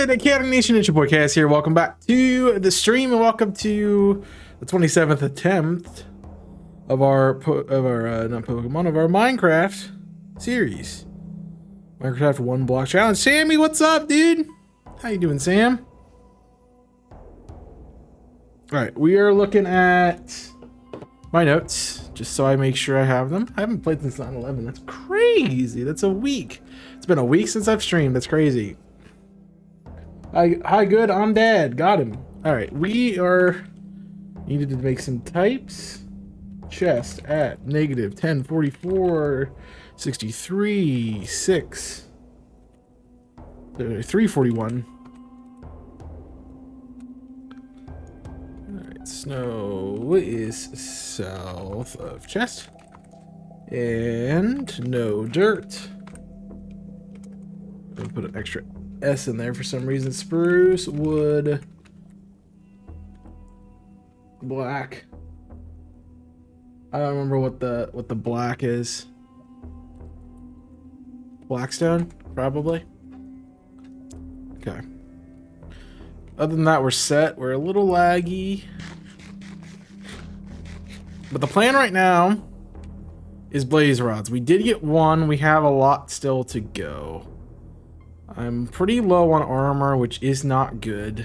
good, Chaotic Nation? It's your boy Chaos here. Welcome back to the stream and welcome to the 27th attempt of our Minecraft series. Minecraft one block challenge. Sammy, what's up, dude? How you doing, Sam? All right, we are looking at my notes just so I make sure I have them. I haven't played since 9/11. That's crazy. That's a week. It's been a week since I've streamed. That's crazy. Hi, good. I'm dead. Got him. All right, we are needed to make some types. Chest at negative 1044, 63, 6, 341. All right, snow is south of chest, and no dirt. I'll put an extra S in there for some reason. Spruce, wood, black. I don't remember what the black is. Blackstone, probably. Okay. Other than that, we're set. We're a little laggy. But the plan right now is blaze rods. We did get one. We have a lot still to go. I'm pretty low on armor, which is not good.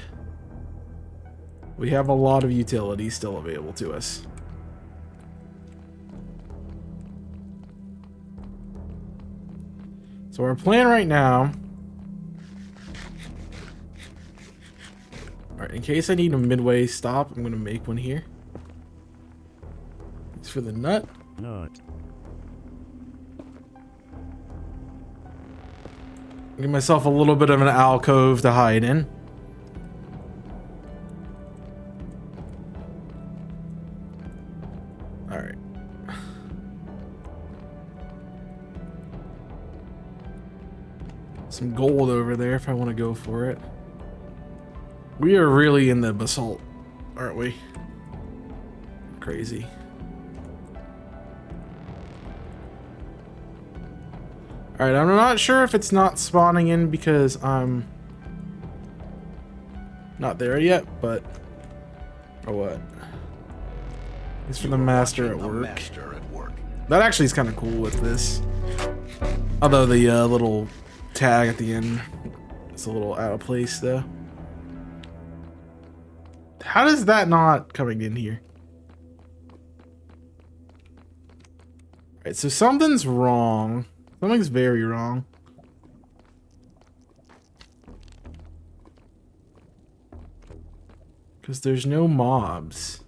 We have a lot of utilities still available to us. So our plan right now, alright, in case I need a midway stop, I'm gonna make one here. It's for the nut. Give myself a little bit of an alcove to hide in. Alright. Some gold over there if I want to go for it. We are really in the basalt, aren't we? Crazy. Alright, I'm not sure if it's not spawning in because I'm not there yet, but... Or what? It's for the master at work. That actually is kind of cool with this. Although the little tag at the end is a little out of place, though. How is that not coming in here? Alright, so something's wrong. Something's very wrong. Because there's no mobs.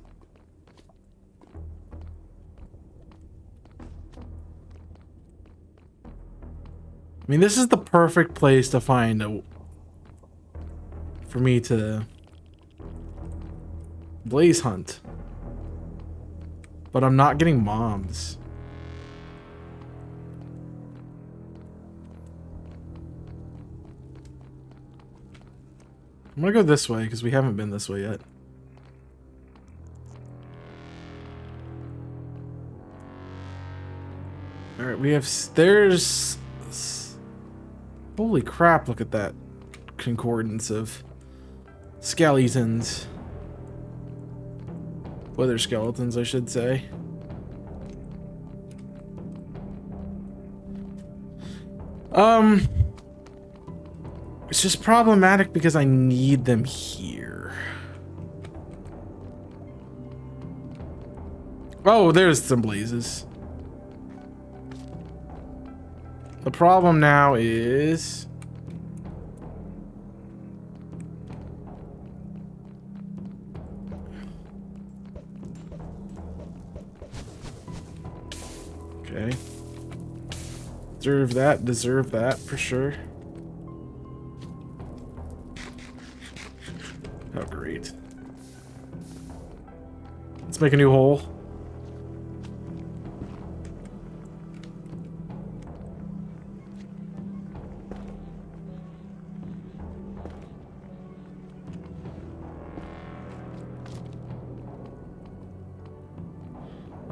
I mean, this is the perfect place to find a... for me to... blaze hunt. But I'm not getting mobs. I'm gonna go this way because we haven't been this way yet. All right, we have there's holy crap! Look at that concordance of skeletons, wither skeletons, I should say. It's just problematic because I need them here. Oh, there's some blazes. The problem now is... Okay. Deserve that for sure. Oh, great. Let's make a new hole.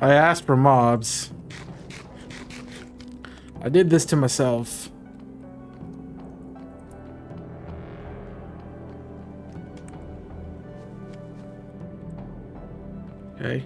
I asked for mobs. I did this to myself. Okay.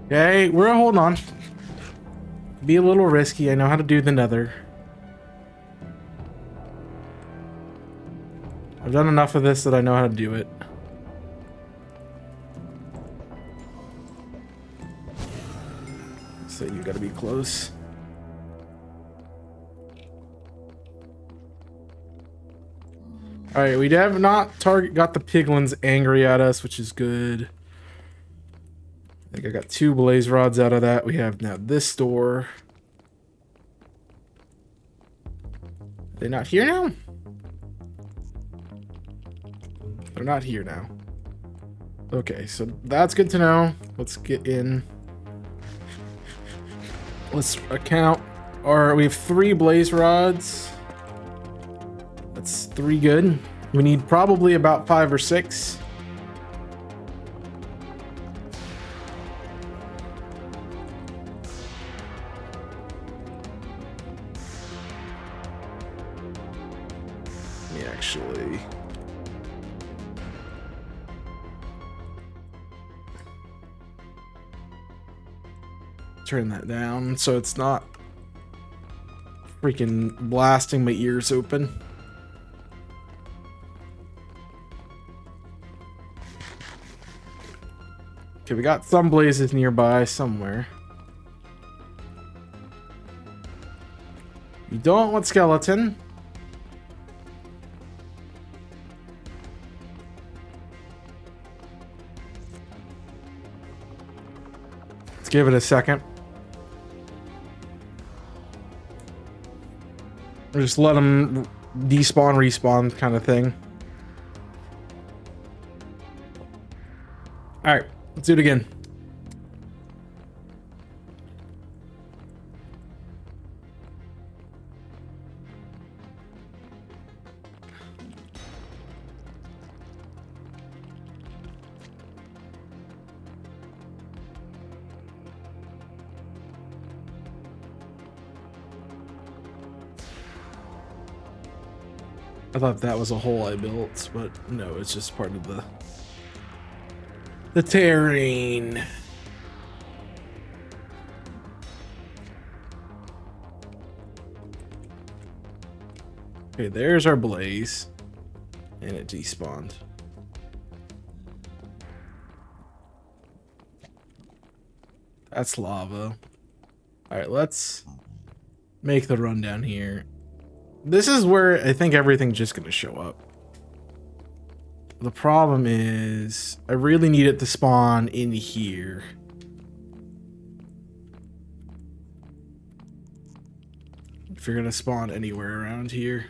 Okay, we're holding on. Be a little risky. I know how to do the Nether. I've done enough of this that I know how to do it. So you gotta be close. Alright, we have not got the piglins angry at us, which is good. I think I got 2 blaze rods out of that. We have now this door. Are they not here now? They're not here now. Okay, so that's good to know. Let's get in. Let's account. We have 3 blaze rods. That's 3 good. We need probably about 5 or 6. Let me actually... turn that down so it's not freaking blasting my ears open. Okay, we got some blazes nearby somewhere. You don't want skeleton. Let's give it a second. Or just let them despawn, respawn kind of thing. Alright, let's do it again. I thought that was a hole I built, but no, it's just part of the terrain. Okay, there's our blaze. And it despawned. That's lava. Alright, let's make the run down here. This is where I think everything's just gonna show up. The problem is I really need it to spawn in here. If you're gonna spawn anywhere around here.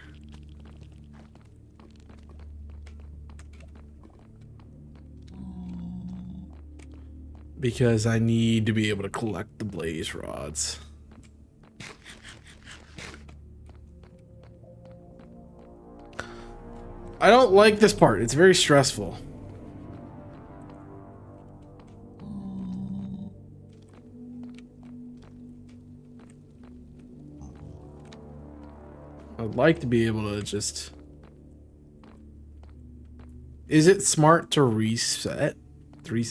Because I need to be able to collect the blaze rods. I don't like this part. It's very stressful. I'd like to be able to just... Is it smart to reset?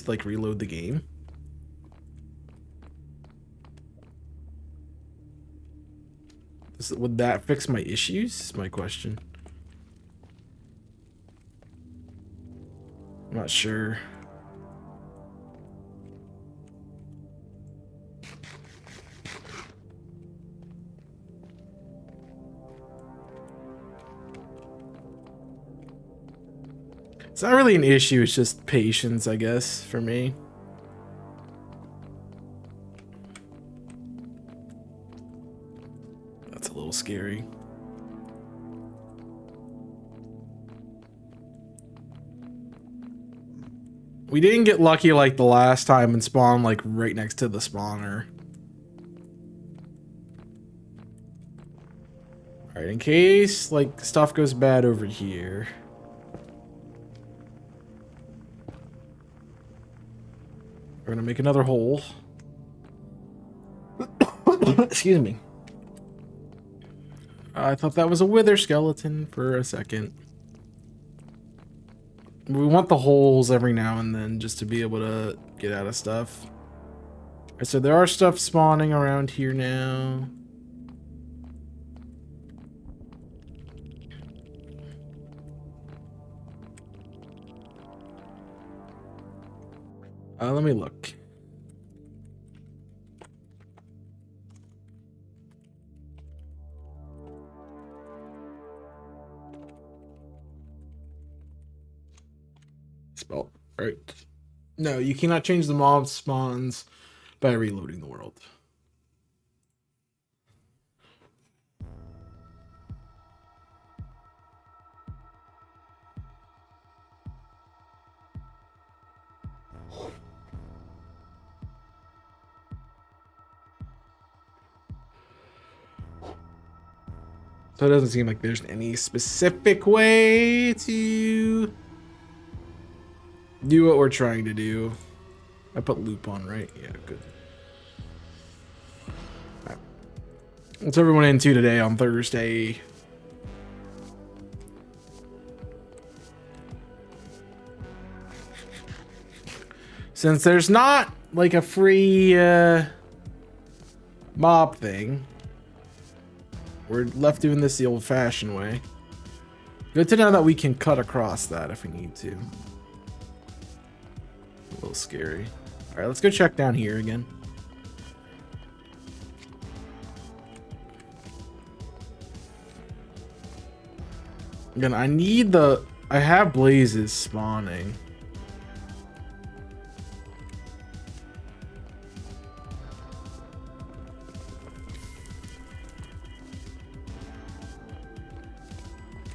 Like reload the game? Would that fix my issues? Is my question. I'm not sure. It's not really an issue, it's just patience, I guess, for me. That's a little scary. We didn't get lucky like the last time and spawn like right next to the spawner. Alright, Alright, in case, like, stuff goes bad over here. We're gonna make another hole. Excuse me. I thought that was a wither skeleton for a second. We want the holes every now and then just to be able to get out of stuff. Alright, so there are stuff spawning around here now. Let me look. Spell right. No, you cannot change the mob spawns by reloading the world. So it doesn't seem like there's any specific way to do what we're trying to do. I put loop on, right? Yeah, good. Right. What's everyone into today on Thursday? Since there's not like a free mob thing, we're left doing this the old-fashioned way. Good to know that we can cut across that if we need to. A little scary. All right, let's go check down here again. Again, I have blazes spawning.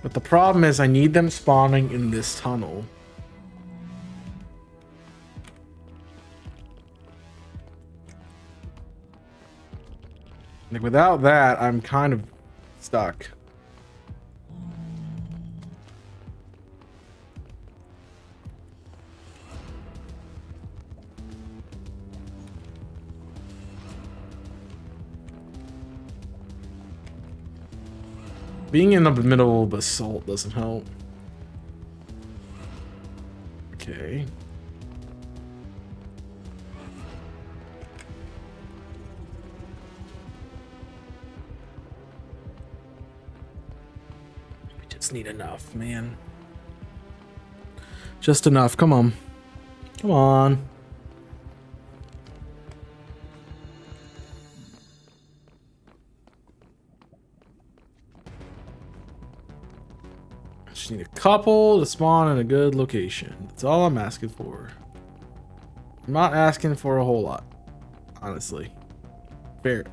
But the problem is I need them spawning in this tunnel. Like without that, I'm kind of stuck. Being in the middle of basalt doesn't help. Okay. We just need enough, man. Just enough. Come on. Come on. Just need a couple to spawn in a good location. That's all I'm asking for. I'm not asking for a whole lot, honestly.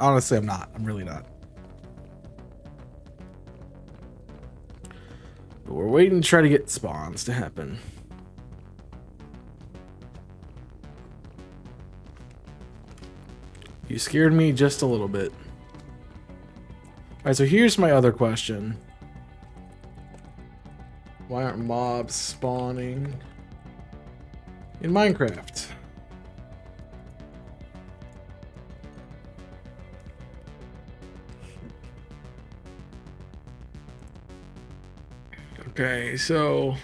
Honestly, I'm not. I'm really not. But we're waiting to try to get spawns to happen. You scared me just a little bit. Alright, so here's my other question. Why aren't mobs spawning in Minecraft? Okay, so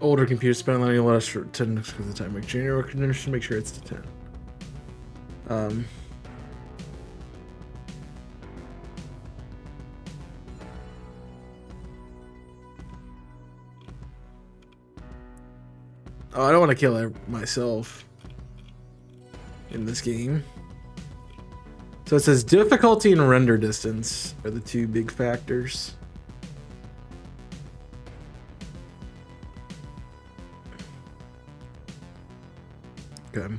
older computers spend letting less for 10 because of the time. Make sure it's to 10. Oh, I don't want to kill myself in this game. So it says difficulty and render distance are the two big factors. Okay.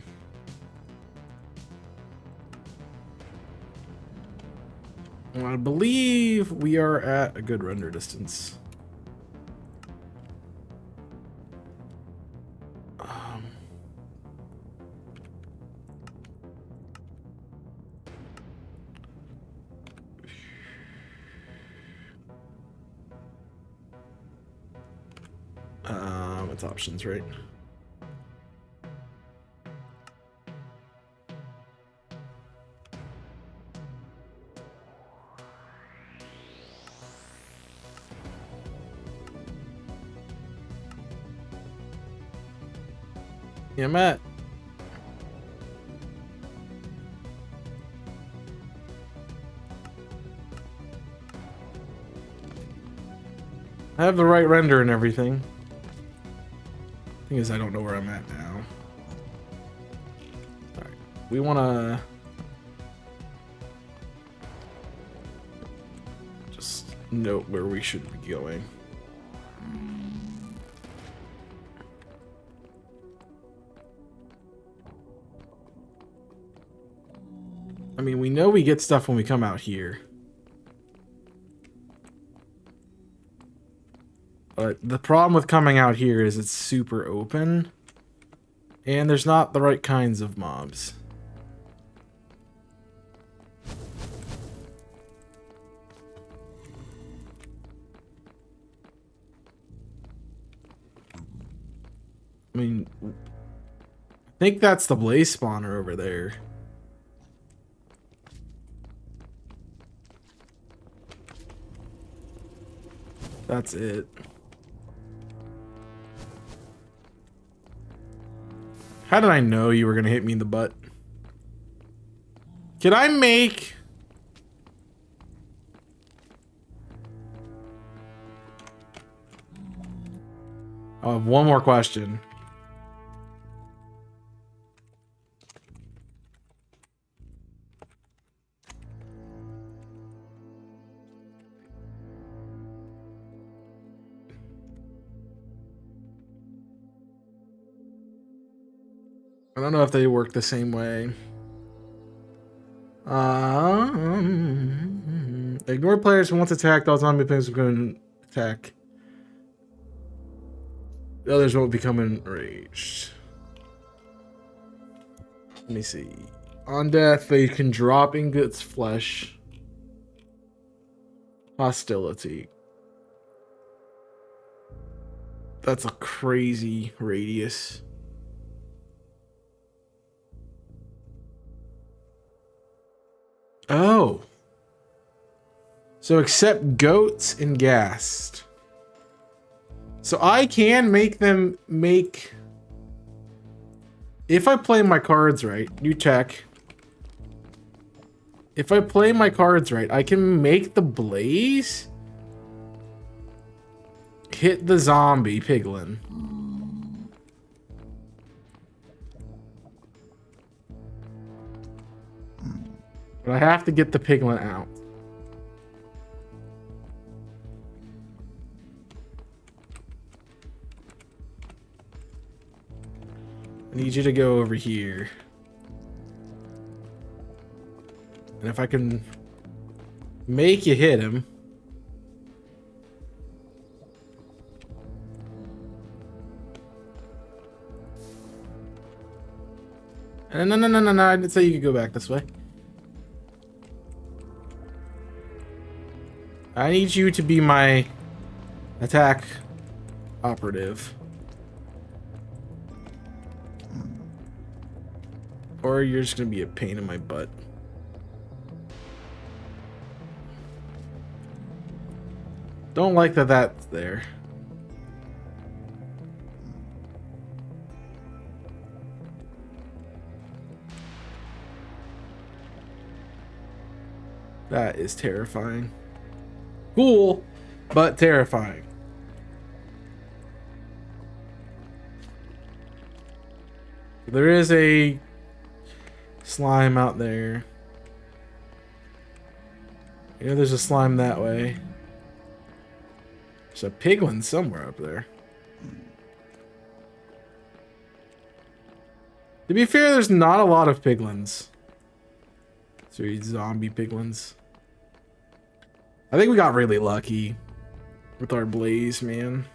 I believe we are at a good render distance. It's options, right? Yeah, Matt. I have the right render and everything. Thing is, I don't know where I'm at now. Alright. We wanna just note where we should be going. I mean, we know we get stuff when we come out here. But the problem with coming out here is it's super open. And there's not the right kinds of mobs. I mean, I think that's the blaze spawner over there. That's it. How did I know you were gonna hit me in the butt? Can I make... I have one more question. I don't know if they work the same way. Ignore players who once attacked. All zombie things are going to attack. The others won't become enraged. Let me see. On death, they can drop ingots, flesh. Hostility. That's a crazy radius. Oh. So accept goats and ghast. So I can make them make... If I play my cards right, new tech. If I play my cards right, I can make the blaze hit the zombie piglin. But I have to get the piglin out. I need you to go over here. And if I can make you hit him. No, I didn't say you could go back this way. I need you to be my attack operative. Or you're just gonna be a pain in my butt. Don't like that that's there. That is terrifying. Cool, but terrifying. There is a slime out there. You know, there's a slime that way. There's a piglin somewhere up there. To be fair, there's not a lot of piglins. So zombie piglins. I think we got really lucky with our blaze, man.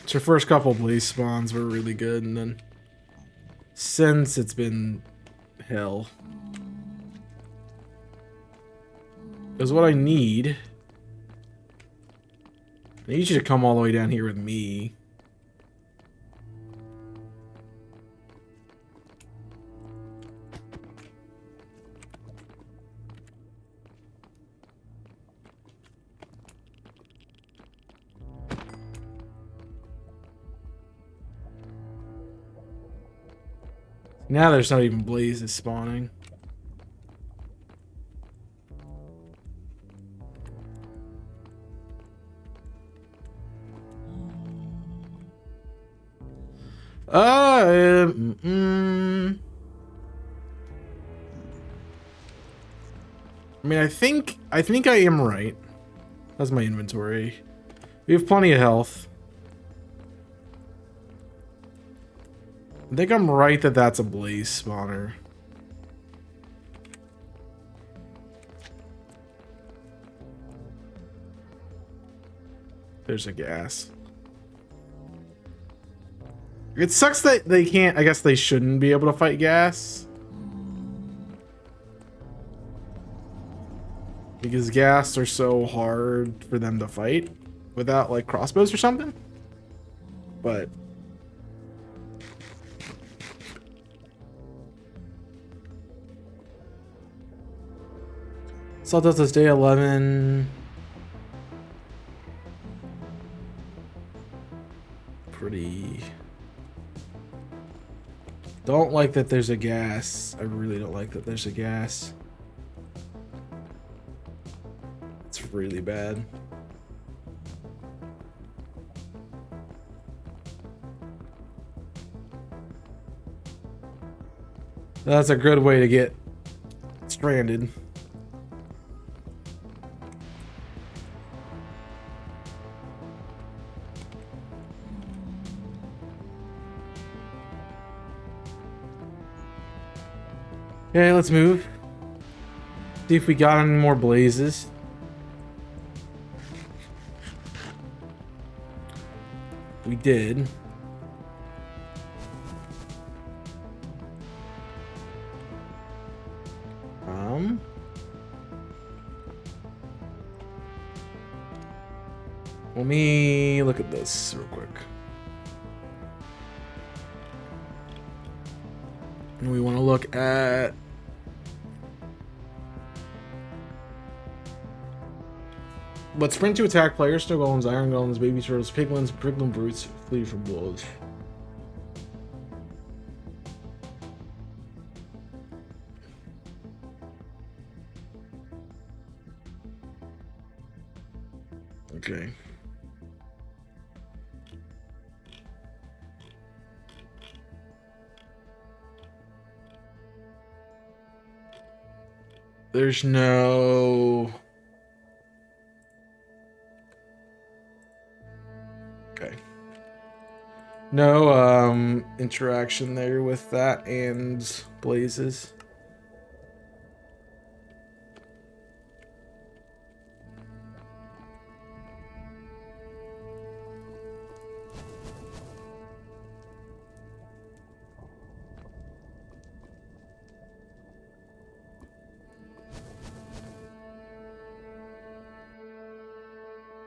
So our first couple blaze spawns were really good, and then since it's been hell. Because what I need you to come all the way down here with me. Now there's not even blazes spawning. I mean, I think I am right. That's my inventory. We have plenty of health. I think I'm right that that's a blaze spawner. There's a gas. It sucks that they can't, I guess they shouldn't be able to fight gas. Because gas are so hard for them to fight without like crossbows or something. But Salt Delta's day 11. Pretty. Don't like that there's a gas. I really don't like that there's a gas. It's really bad. That's a good way to get stranded. Okay, let's move. See if we got any more blazes. We did. Let me look at this real quick. And we want to look at but sprint to attack players, snow golems, iron golems, baby turtles, piglins, piglin brutes, flee from wolves. Okay. There's no... Okay. No interaction there with that and blazes.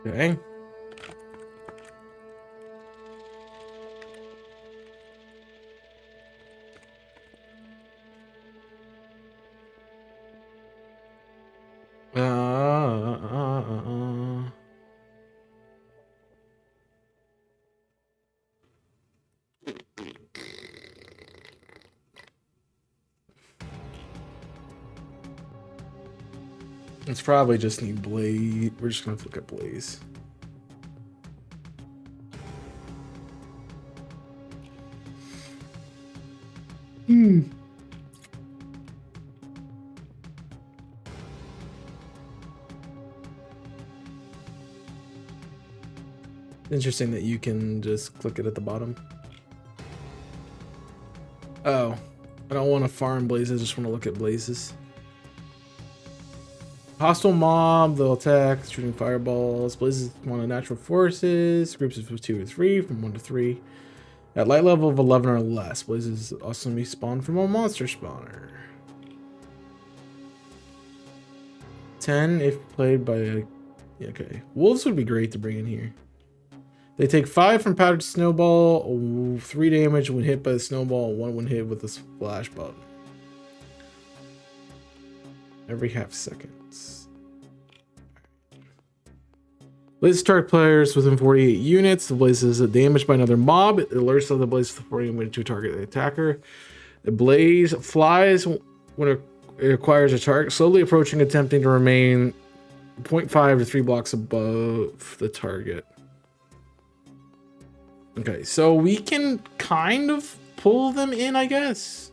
Okay. It's probably just need blaze. We're just gonna look at blaze. Interesting that you can just click it at the bottom. Oh, I don't want to farm blazes, I just want to look at blazes. Hostile mob, they'll attack, shooting fireballs. Blazes spawn on natural forces. Groups of 2 or 3, from 1 to 3. At light level of 11 or less, blazes also may spawn from a monster spawner. 10 if played by a... Okay. Wolves would be great to bring in here. They take 5 from powdered snowball, 3 damage when hit by the snowball, 1 when hit with a splash button. Every half seconds. Blaze target players within 48 units. The blaze is damaged by another mob. It alerts of the blaze to 40 minutes to target the attacker. The blaze flies when it acquires a target, slowly approaching, attempting to remain 0.5 to 3 blocks above the target. Okay, so we can kind of pull them in, I guess.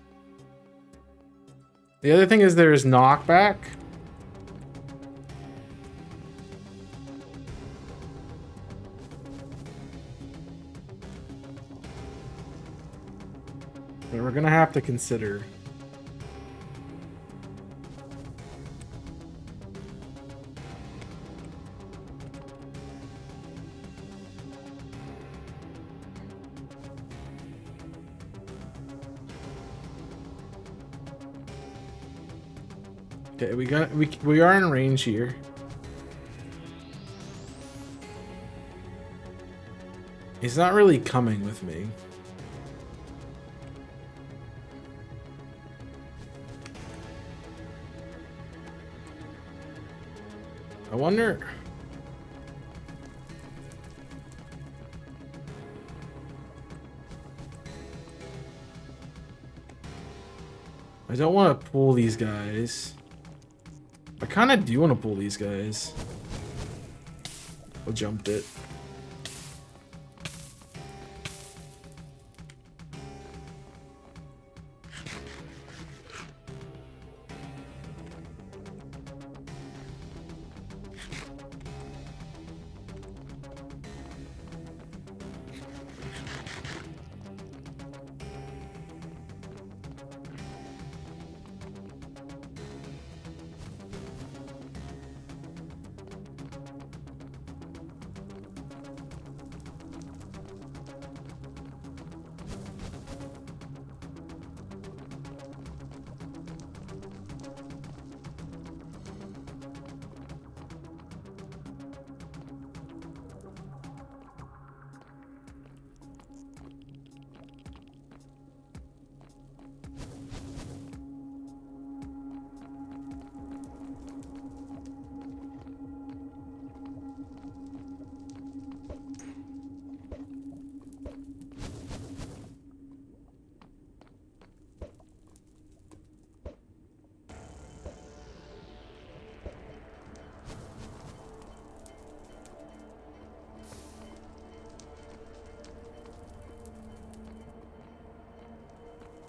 The other thing is there's knockback. That we're gonna have to consider. Okay, we are in range here. He's not really coming with me. I wonder. I don't want to pull these guys. I kind of do want to pull these guys. I jumped it.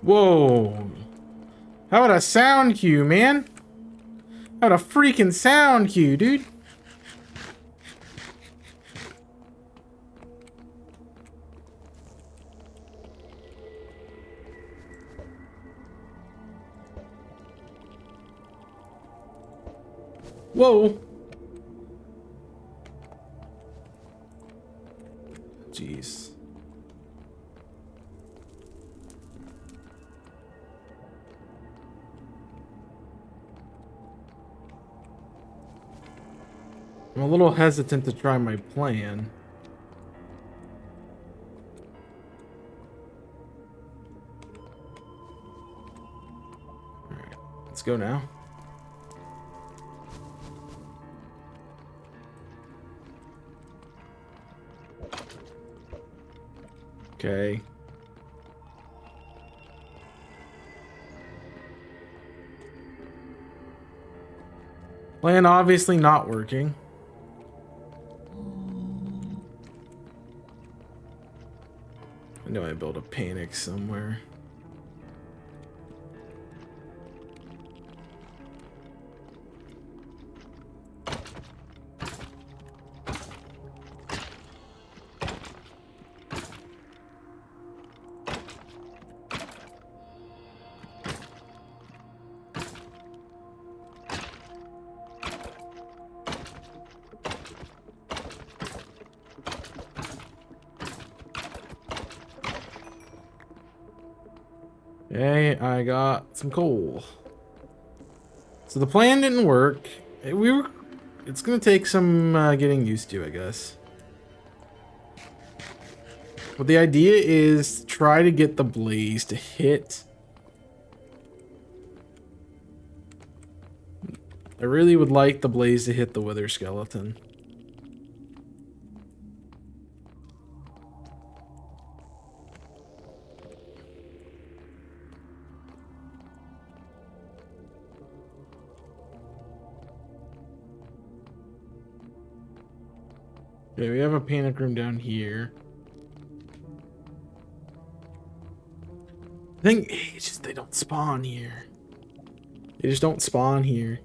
Whoa. How about a sound cue, man? How about a freaking sound cue, dude? Whoa. Jeez. I'm a little hesitant to try my plan. Alright, let's go now. Okay. Plan obviously not working. I know I built a panic somewhere. Okay, I got some coal. So the plan didn't work. It's gonna take some getting used to, I guess. But the idea is try to get the blaze to hit. I really would like the blaze to hit the wither skeleton. Okay, we have a panic room down here. I think it's just they don't spawn here. They just don't spawn here.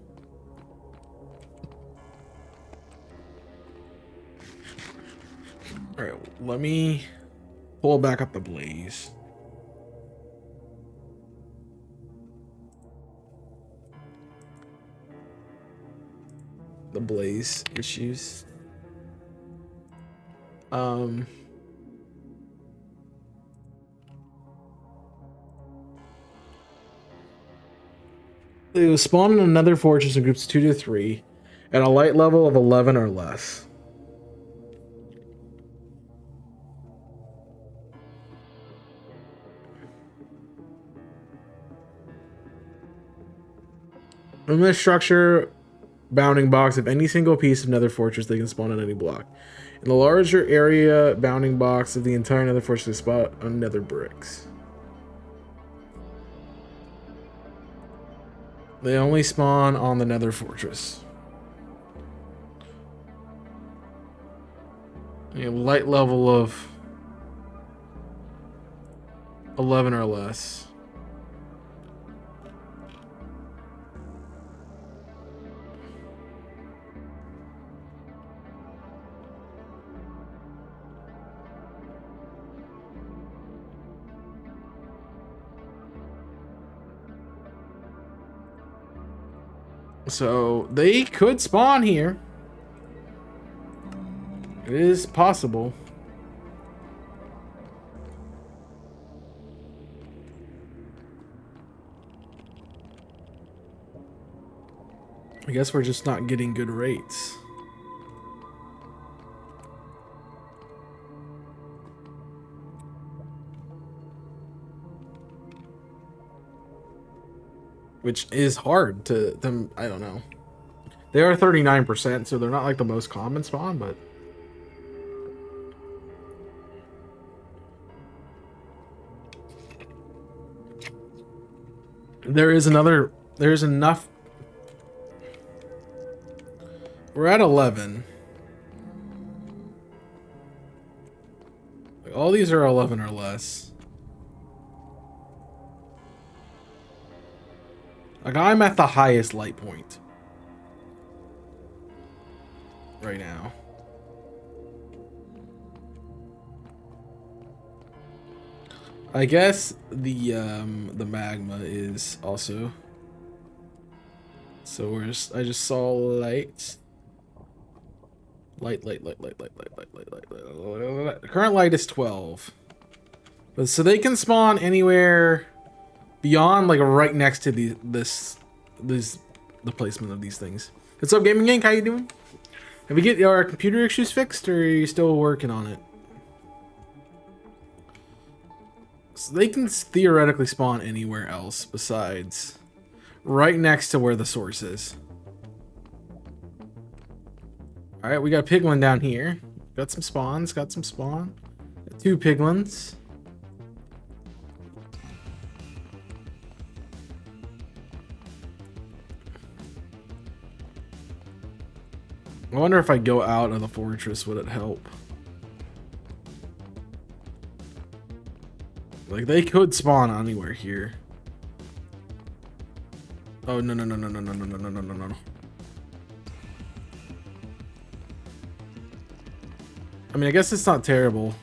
Alright, let me pull back up the blaze. The blaze issues. They will spawn in another fortress in groups 2 to 3 at a light level of 11 or less. In this structure bounding box of any single piece of nether fortress, they can spawn on any block. In the larger area bounding box of the entire nether fortress, they spawn on nether bricks. They only spawn on the nether fortress. A light level of 11 or less. So they could spawn here. It is possible. I guess we're just not getting good rates. Which is hard to I don't know. They are 39%, so they're not like the most common spawn, but there's enough. We're at 11. All these are 11 or less. Like, I'm at the highest light point right now. I guess the magma is also. So I just saw light. Light. Current light is 12. But so they can spawn anywhere beyond, like, right next to the placement of these things. What's up, Gaming Inc? How you doing? Have we get our computer issues fixed, or are you still working on it? So they can theoretically spawn anywhere else besides right next to where the source is. All right, we got a piglin down here. Got some spawns. Got 2 piglins. I wonder if I go out of the fortress, would it help? Like, they could spawn anywhere here. Oh, no. I mean, I guess it's not terrible.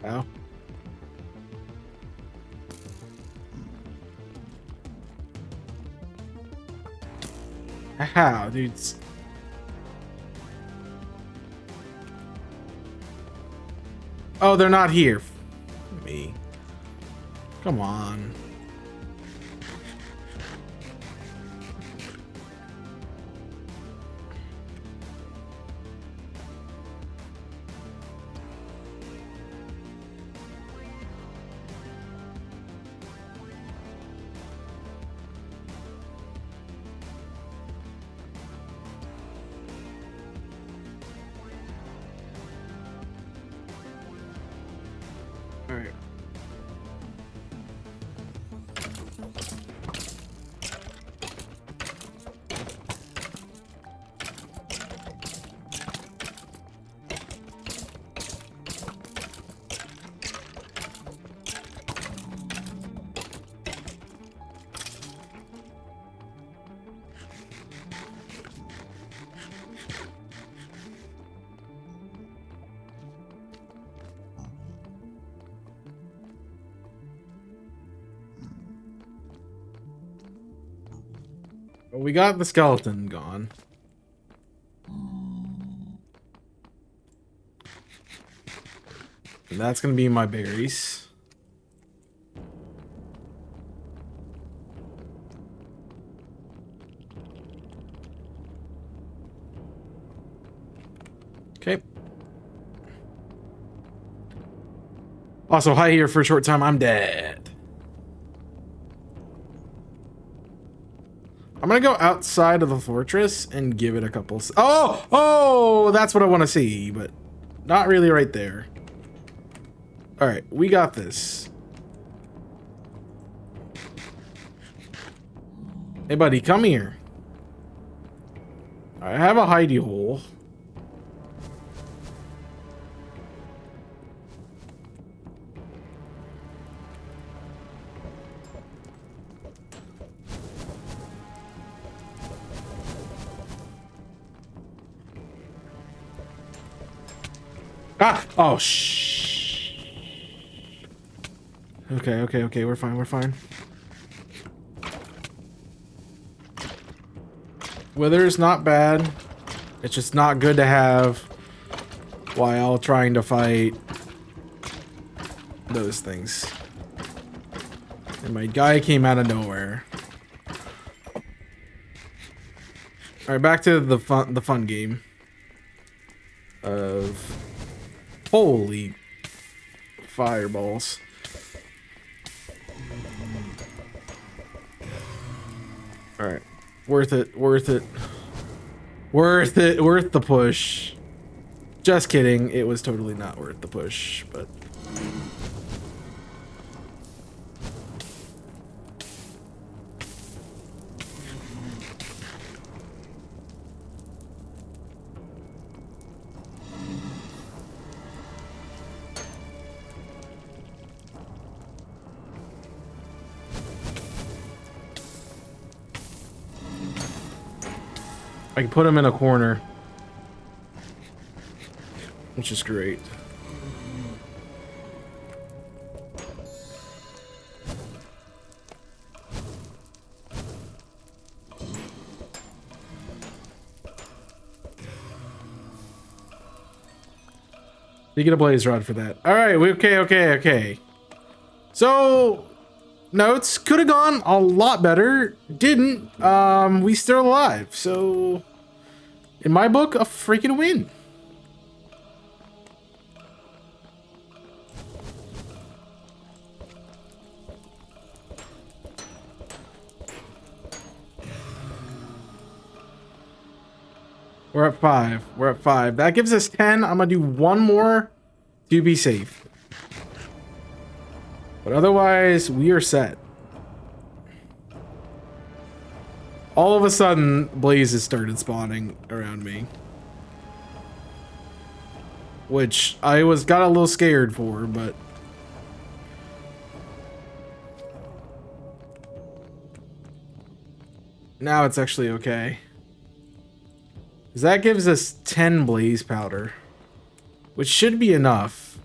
Ow. How, dudes? Oh, they're not here. Me. Come on. All right. Well, we got the skeleton gone. And that's gonna be my berries. Okay. Also, hi here for a short time. I'm dead. I'm gonna go outside of the fortress and give it a couple. Oh, that's what I want to see, but not really right there. All right, we got this. Hey, buddy, come here. I have a hidey hole. Ah! Oh, shh. Okay. We're fine. Wither's not bad. It's just not good to have while trying to fight those things. And my guy came out of nowhere. Alright, back to the fun game of holy fireballs. Alright. Worth it. Worth the push. Just kidding. It was totally not worth the push, but I can put him in a corner, which is great. You get a blaze rod for that. All right, okay. So, notes could have gone a lot better. Didn't. We still alive. So, in my book, a freaking win. We're at 5. That gives us 10. I'm gonna do one more to be safe. But otherwise, we are set. All of a sudden, blazes started spawning around me. Which I got a little scared for, but now it's actually okay. Because that gives us 10 blaze powder, which should be enough.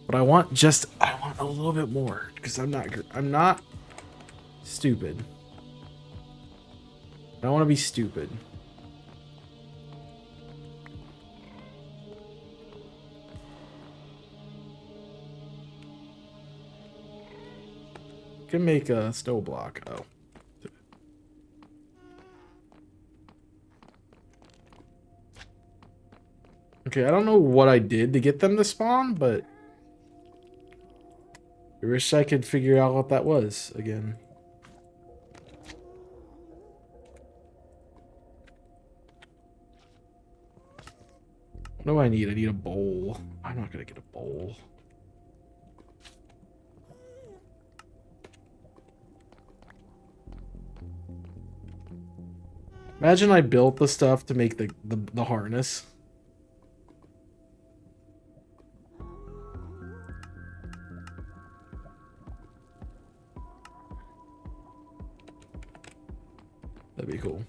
But But I want a little bit more because I'm not stupid. I don't want to be stupid. Can make a snow block. Oh. Okay, I don't know what I did to get them to spawn, but I wish I could figure out what that was again. What do I need? I need a bowl. I'm not gonna get a bowl. Imagine I built the stuff to make the harness. That'd be cool.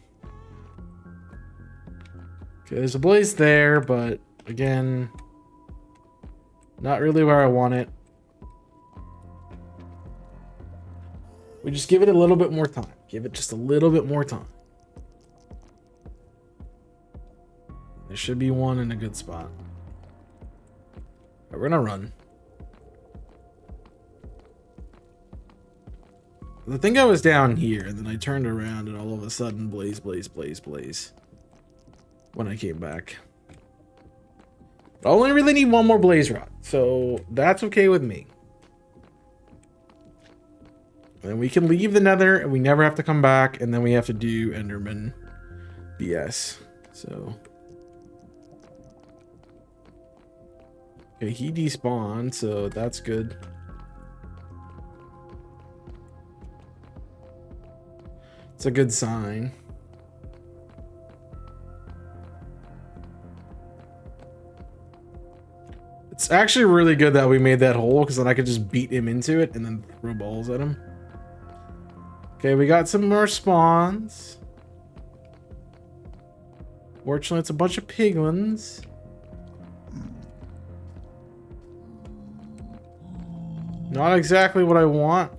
Okay, there's a blaze there, but again, not really where I want it. We just give it a little bit more time. Give it just a little bit more time. There should be one in a good spot. Right, we're gonna run. I think I was down here, and then I turned around, and all of a sudden, blaze, blaze, blaze, blaze. When I came back. I only really need one more blaze rod, so that's okay with me. And then we can leave the nether, and we never have to come back, and then we have to do Enderman BS. So. Okay, he despawned, so that's good. It's a good sign. It's actually really good that we made that hole, because then I could just beat him into it and then throw balls at him. Okay, we got some more spawns. Fortunately, it's a bunch of piglins. Not exactly what I want.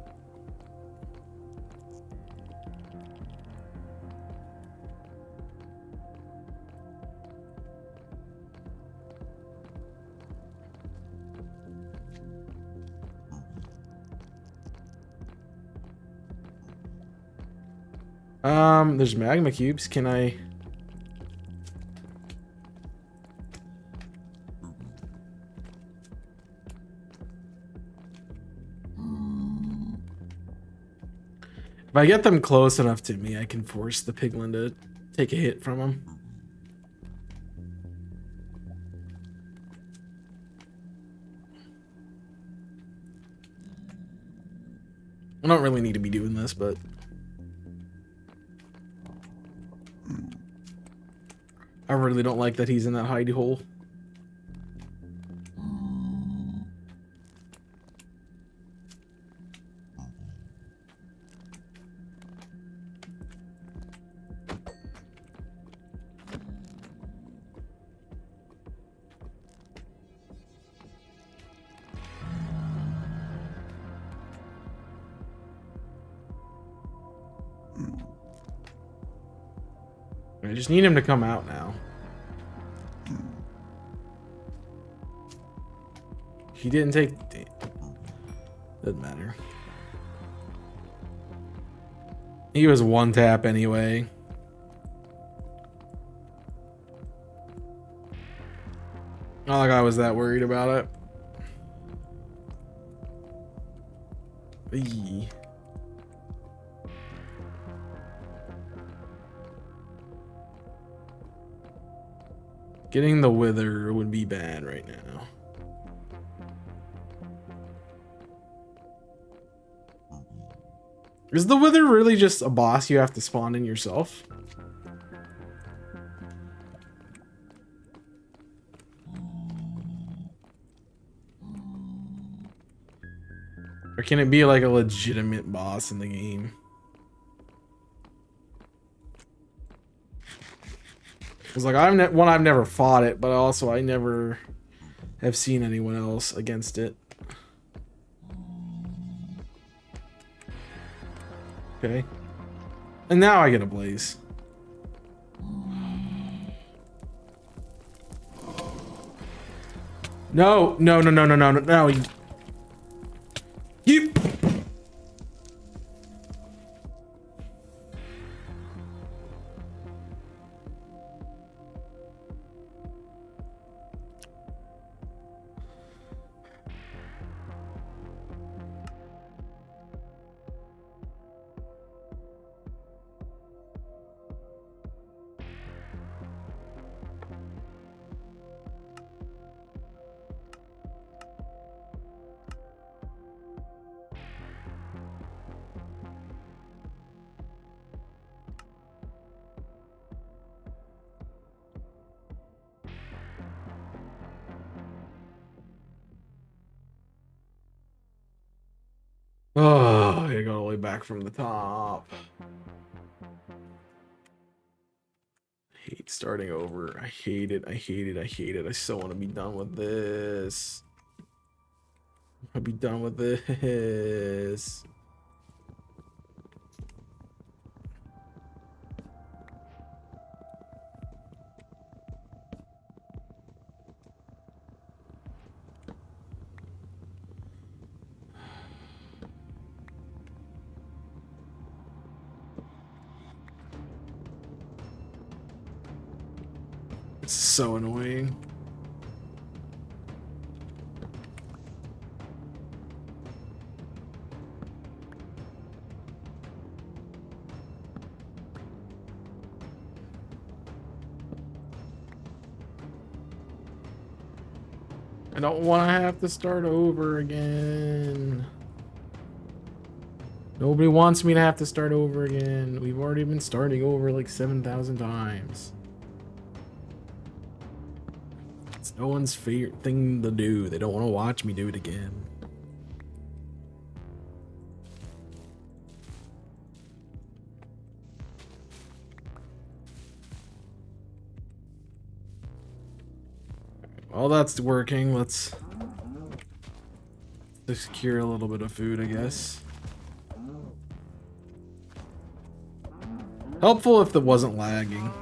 There's magma cubes. Can I? If I get them close enough to me, I can force the piglin to take a hit from them. I don't really need to be doing this, but I really don't like that he's in that hidey hole. I just need him to come out now. He didn't take... Doesn't matter. He was one tap anyway. Not like I was that worried about it. Eee. Getting the wither would be bad right now. Is the wither really just a boss you have to spawn in yourself? Or can it be like a legitimate boss in the game? Because like I've never fought it, but also I never have seen anyone else against it. Okay. And now I get a blaze. No, no, no, no, no, no, no, no. You. Oh, I go all the way back from the top. I hate starting over. I hate it. I hate it. I hate it. I so want to be done with this. I'll be done with this. It's so annoying. I don't want to have to start over again. Nobody wants me to have to start over again. We've already been starting over like 7,000 times. It's no one's favorite thing to do. They don't want to watch me do it again. While that's working, let's secure a little bit of food, I guess. Helpful if it wasn't lagging.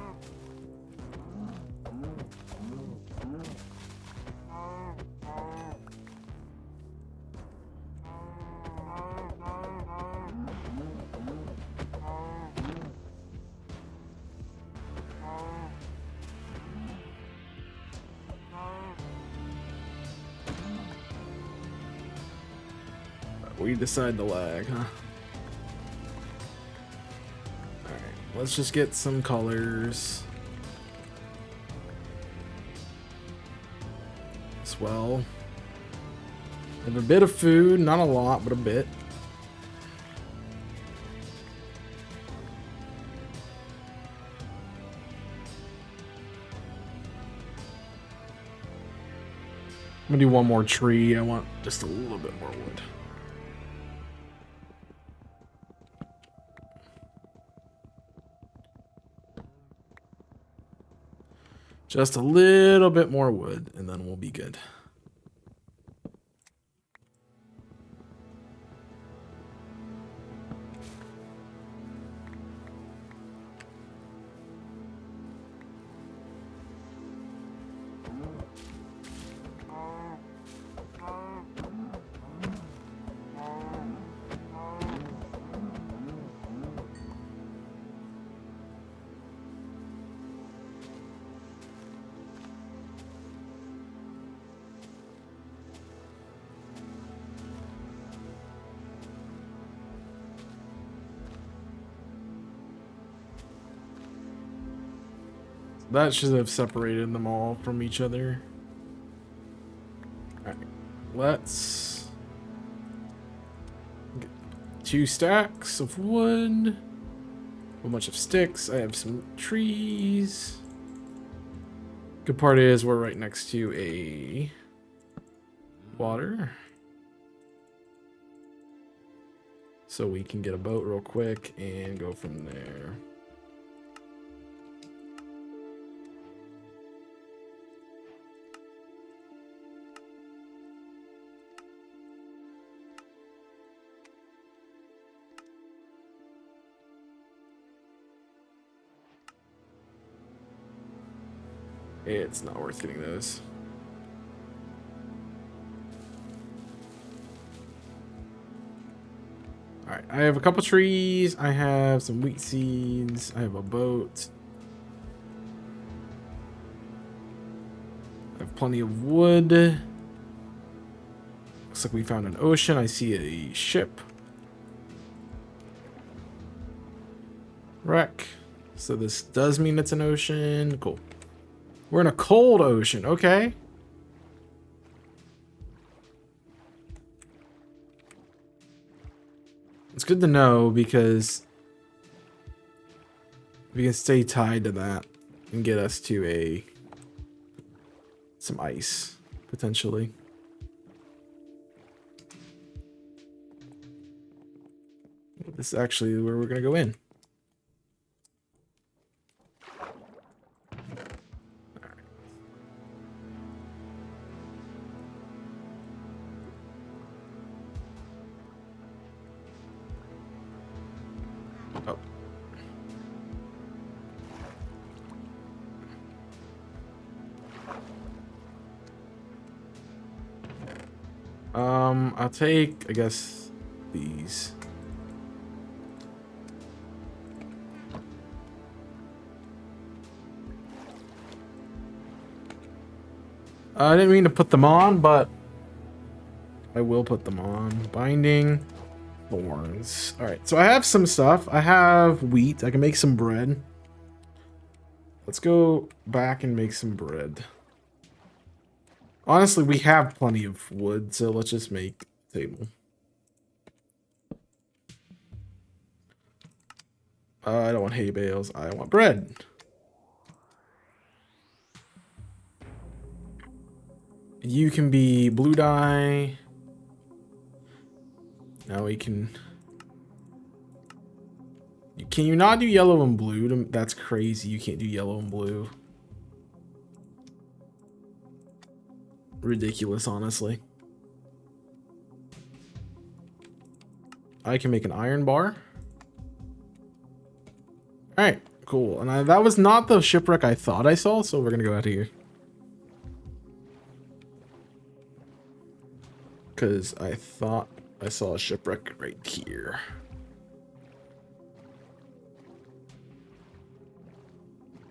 We decide to lag, huh? Alright, let's just get some colors. As well. Have a bit of food, not a lot, but a bit. I'm gonna do one more tree. I want just a little bit more wood. Just a little bit more wood, and then we'll be good. That should have separated them all from each other. Alright, let's get 2 stacks of wood, a bunch of sticks. I have some trees. Good part is we're right next to a water. So we can get a boat real quick and go from there. It's not worth getting those. Alright, I have a couple trees. I have some wheat seeds. I have a boat. I have plenty of wood. Looks like we found an ocean. I see a ship. Wreck. So this does mean it's an ocean. Cool. We're in a cold ocean. Okay. It's good to know because we can stay tied to that and get us to some ice potentially. This is actually where we're gonna go in. I'll take, I guess, these. I didn't mean to put them on, but I will put them on. Binding, thorns. All right, so I have some stuff. I have wheat. I can make some bread. Let's go back and make some bread. Honestly, we have plenty of wood, so let's just make a table. I don't want hay bales. I want bread. You can be blue dye. Now we can... Can you not do yellow and blue? That's crazy. You can't do yellow and blue. Ridiculous, honestly. I can make an iron bar. Alright, cool. And that was not the shipwreck I thought I saw, so we're gonna go out of here. Because I thought I saw a shipwreck right here.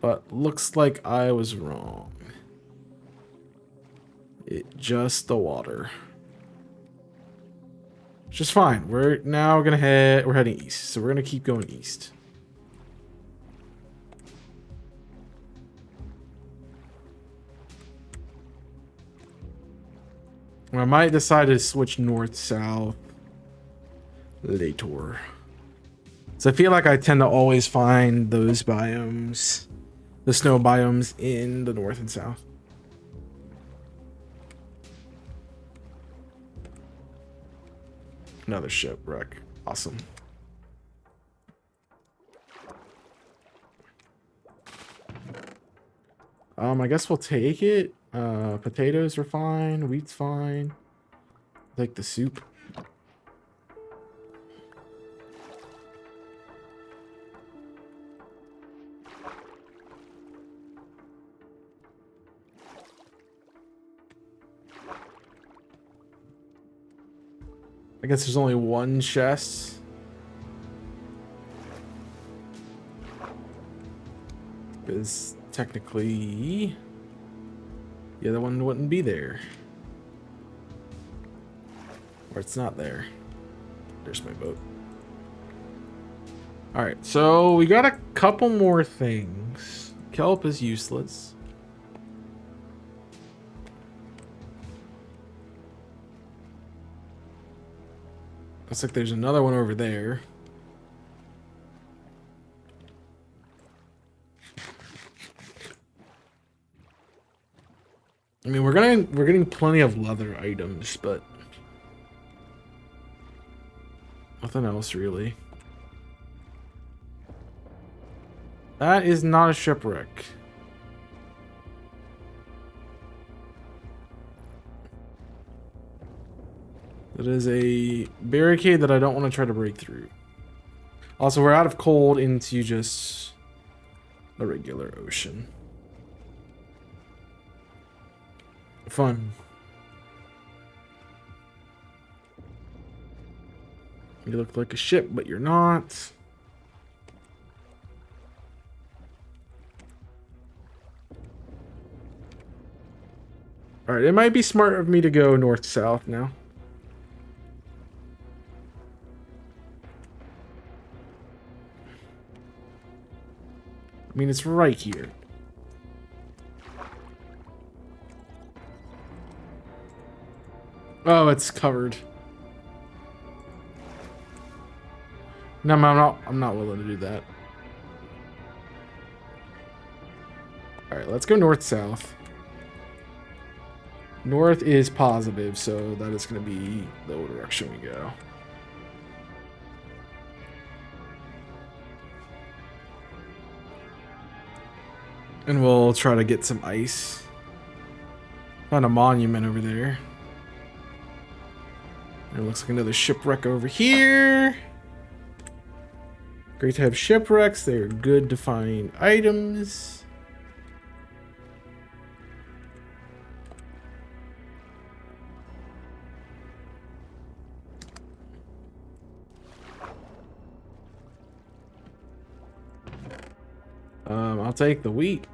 But looks like I was wrong. Just the water. Just fine. We're heading east. So we're gonna keep going east. I might decide to switch north-south later. So I feel like I tend to always find those biomes, the snow biomes, in the north and south. Another shipwreck. Awesome. I guess we'll take it. Potatoes are fine. Wheat's fine. Like the soup. I guess there's only one chest. Because technically the other one wouldn't be there. Or it's not there. There's my boat. Alright, so we got a couple more things. Kelp is useless. Looks like there's another one over there. I mean, we're getting plenty of leather items, but nothing else really. That is not a shipwreck. That is a barricade that I don't want to try to break through. Also, we're out of cold into just a regular ocean. Fun. You look like a ship, but you're not. Alright, it might be smart of me to go north-south now. I mean, it's right here. Oh, it's covered. No, I'm not willing to do that. Alright, let's go north-south. North is positive, so that is going to be the direction we go. And we'll try to get some ice. Found a monument over there. And it looks like another shipwreck over here. Great to have shipwrecks. They're good to find items. I'll take the wheat.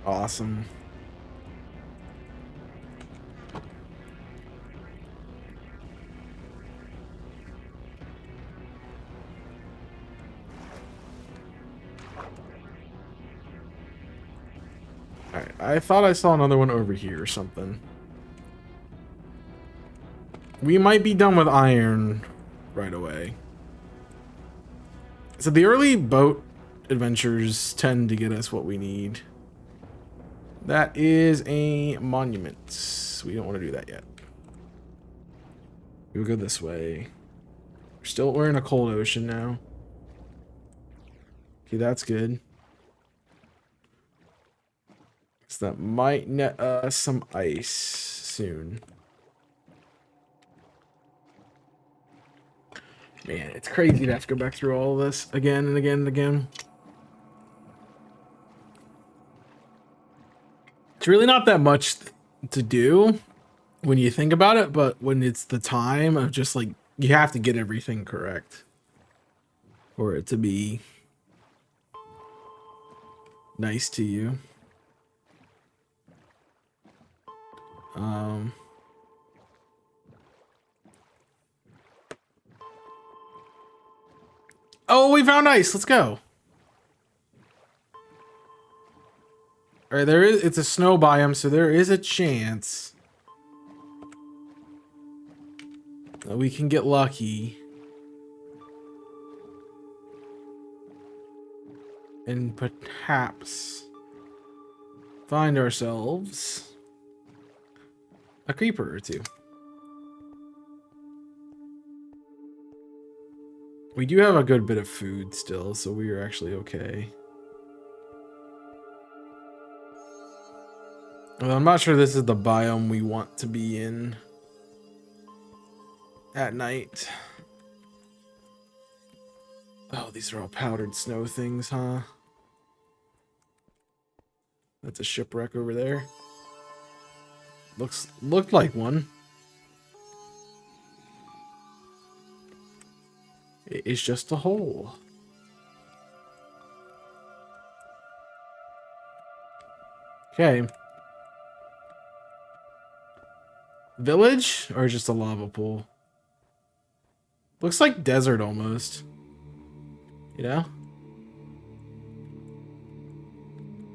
Awesome. Alright, I thought I saw another one over here or something. We might be done with iron right away. So the early boat adventures tend to get us what we need. That is a monument. We don't want to do that yet. We'll go this way. We're in a cold ocean now. Okay, that's good. So that might net us some ice soon. Man, it's crazy to have to go back through all of this again and again and again. It's really not that much to do when you think about it, but when it's the time of just like, you have to get everything correct for it to be nice to you. Oh, we found ice. Let's go. All right, it's a snow biome, so there is a chance that we can get lucky and perhaps find ourselves a creeper or two. We do have a good bit of food still, so we are actually okay. Well, I'm not sure this is the biome we want to be in at night. Oh, these are all powdered snow things, huh? That's a shipwreck over there. Looked like one. It is just a hole. Okay. Village or just a lava pool? Looks like desert almost. You know?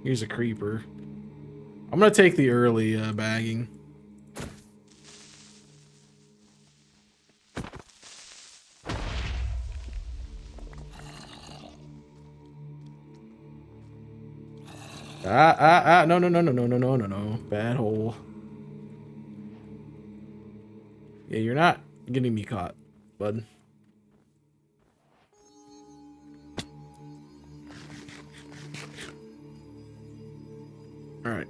Here's a creeper. I'm gonna take the early bagging. No. Bad hole. Yeah, you're not getting me caught, bud. Alright.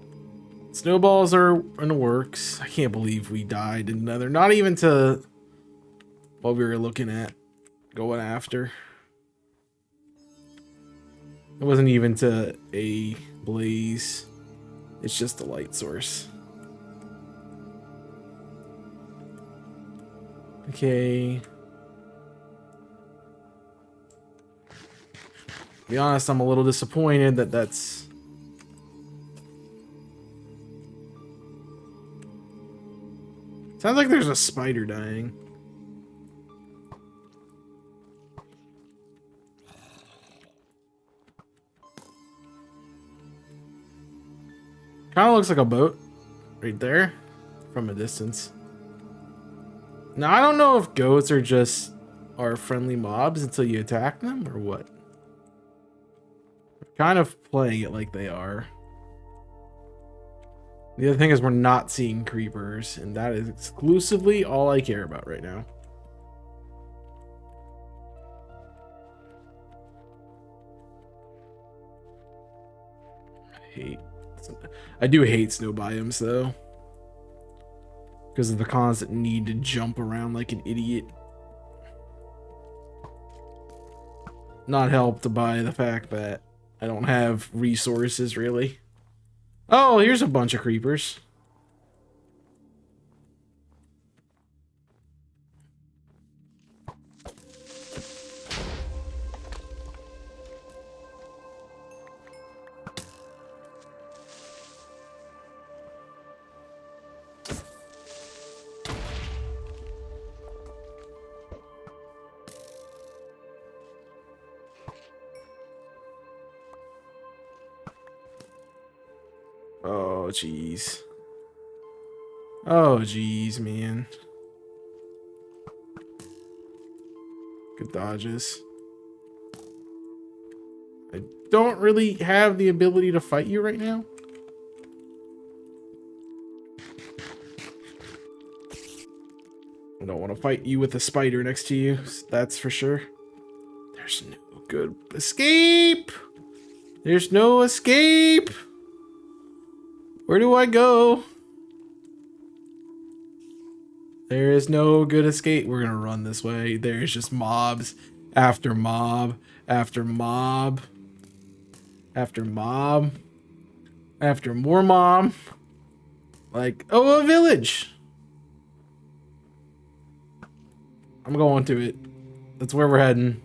Snowballs are in the works. I can't believe we died in Nether. Not even to what we were looking at going after. It wasn't even to a blaze. It's just a light source. Okay. To be honest, I'm a little disappointed that that's... Sounds like there's a spider dying. Kind of looks like a boat right there from a distance. Now, I don't know if goats are just our friendly mobs until you attack them or what. We're kind of playing it like they are. The other thing is we're not seeing creepers, and that is exclusively all I care about right now. I do hate snow biomes though, because of the constant need to jump around like an idiot. Not helped by the fact that I don't have resources really. Oh, here's a bunch of creepers. Oh, jeez. Oh, jeez, man. Good dodges. I don't really have the ability to fight you right now. I don't want to fight you with a spider next to you, that's for sure. There's no good escape. There's no escape. Where do I go? There is no good escape. We're gonna run this way. There's just mobs after mob after mob after mob after more mob. Like, oh, a village. I'm going to it. That's where we're heading.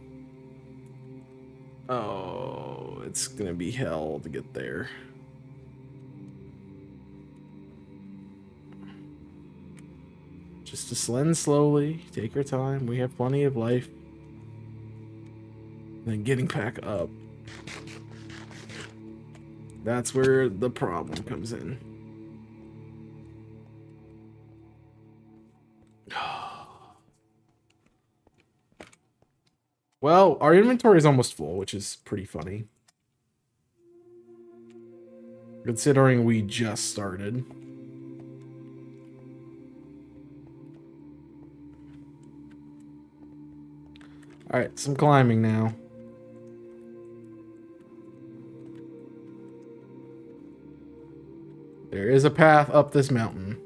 Oh, it's gonna be hell to get there. Just ascend slowly, take your time. We have plenty of life. Then getting back up. That's where the problem comes in. Well, our inventory is almost full, which is pretty funny. Considering we just started. Alright, some climbing now. There is a path up this mountain.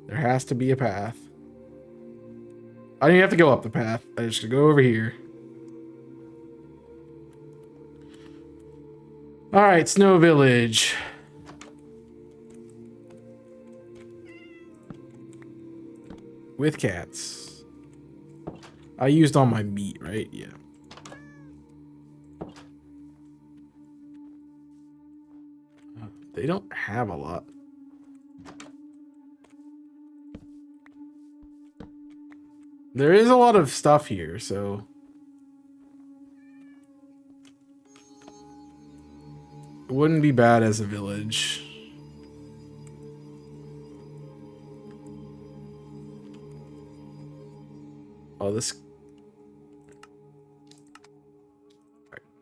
There has to be a path. I don't even have to go up the path. I just go over here. Alright, Snow Village. With cats. I used all my meat, right? Yeah. They don't have a lot. There is a lot of stuff here, so... It wouldn't be bad as a village. Oh, this...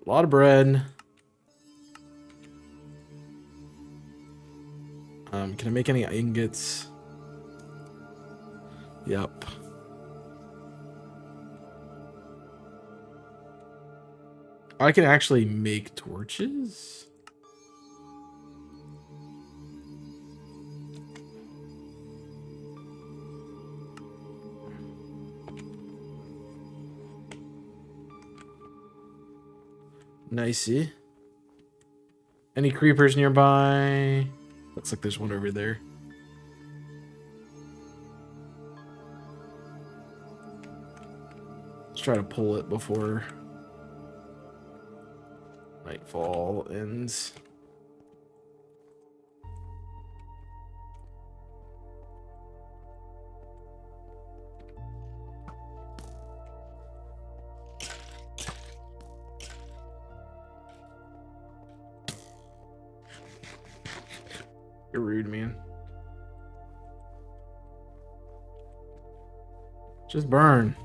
A lot of bread. Can I make any ingots? Yep. I can actually make torches? Nicey. Any creepers nearby? Looks like there's one over there. Let's try to pull it before nightfall ends. You're rude, man. Just burn.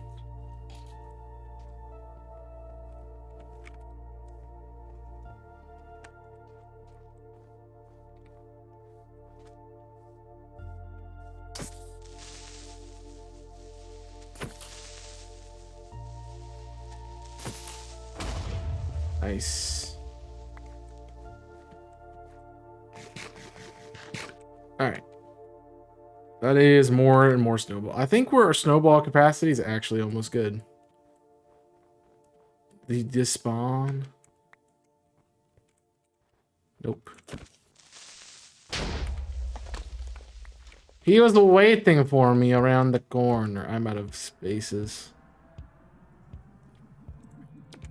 Nice. All right. That is more and more snowball. I think our snowball capacity is actually almost good. Did he despawn? Nope. He was waiting for me around the corner. I'm out of spaces.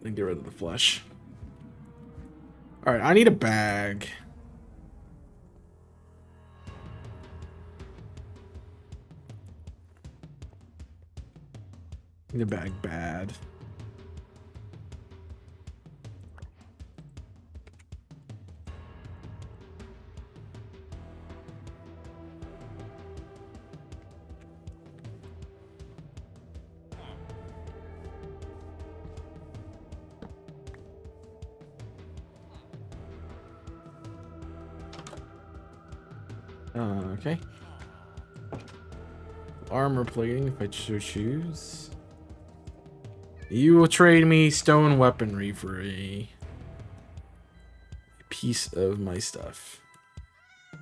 Then get rid of the flesh. All right, I need a bag. Need a bag bad. Okay. Armor plating if I so choose. You will trade me stone weaponry for a piece of my stuff. I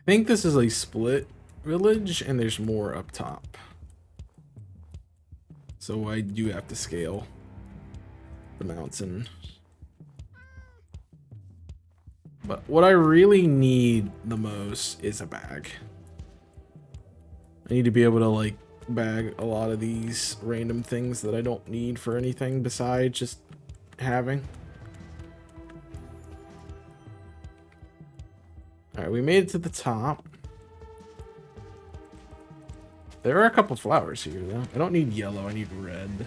think this is a split village and there's more up top. So I do have to scale the mountain. But what I really need the most is a bag. I need to be able to like bag a lot of these random things that I don't need for anything besides just having. Alright, we made it to the top. There are a couple flowers here though. I don't need yellow, I need red.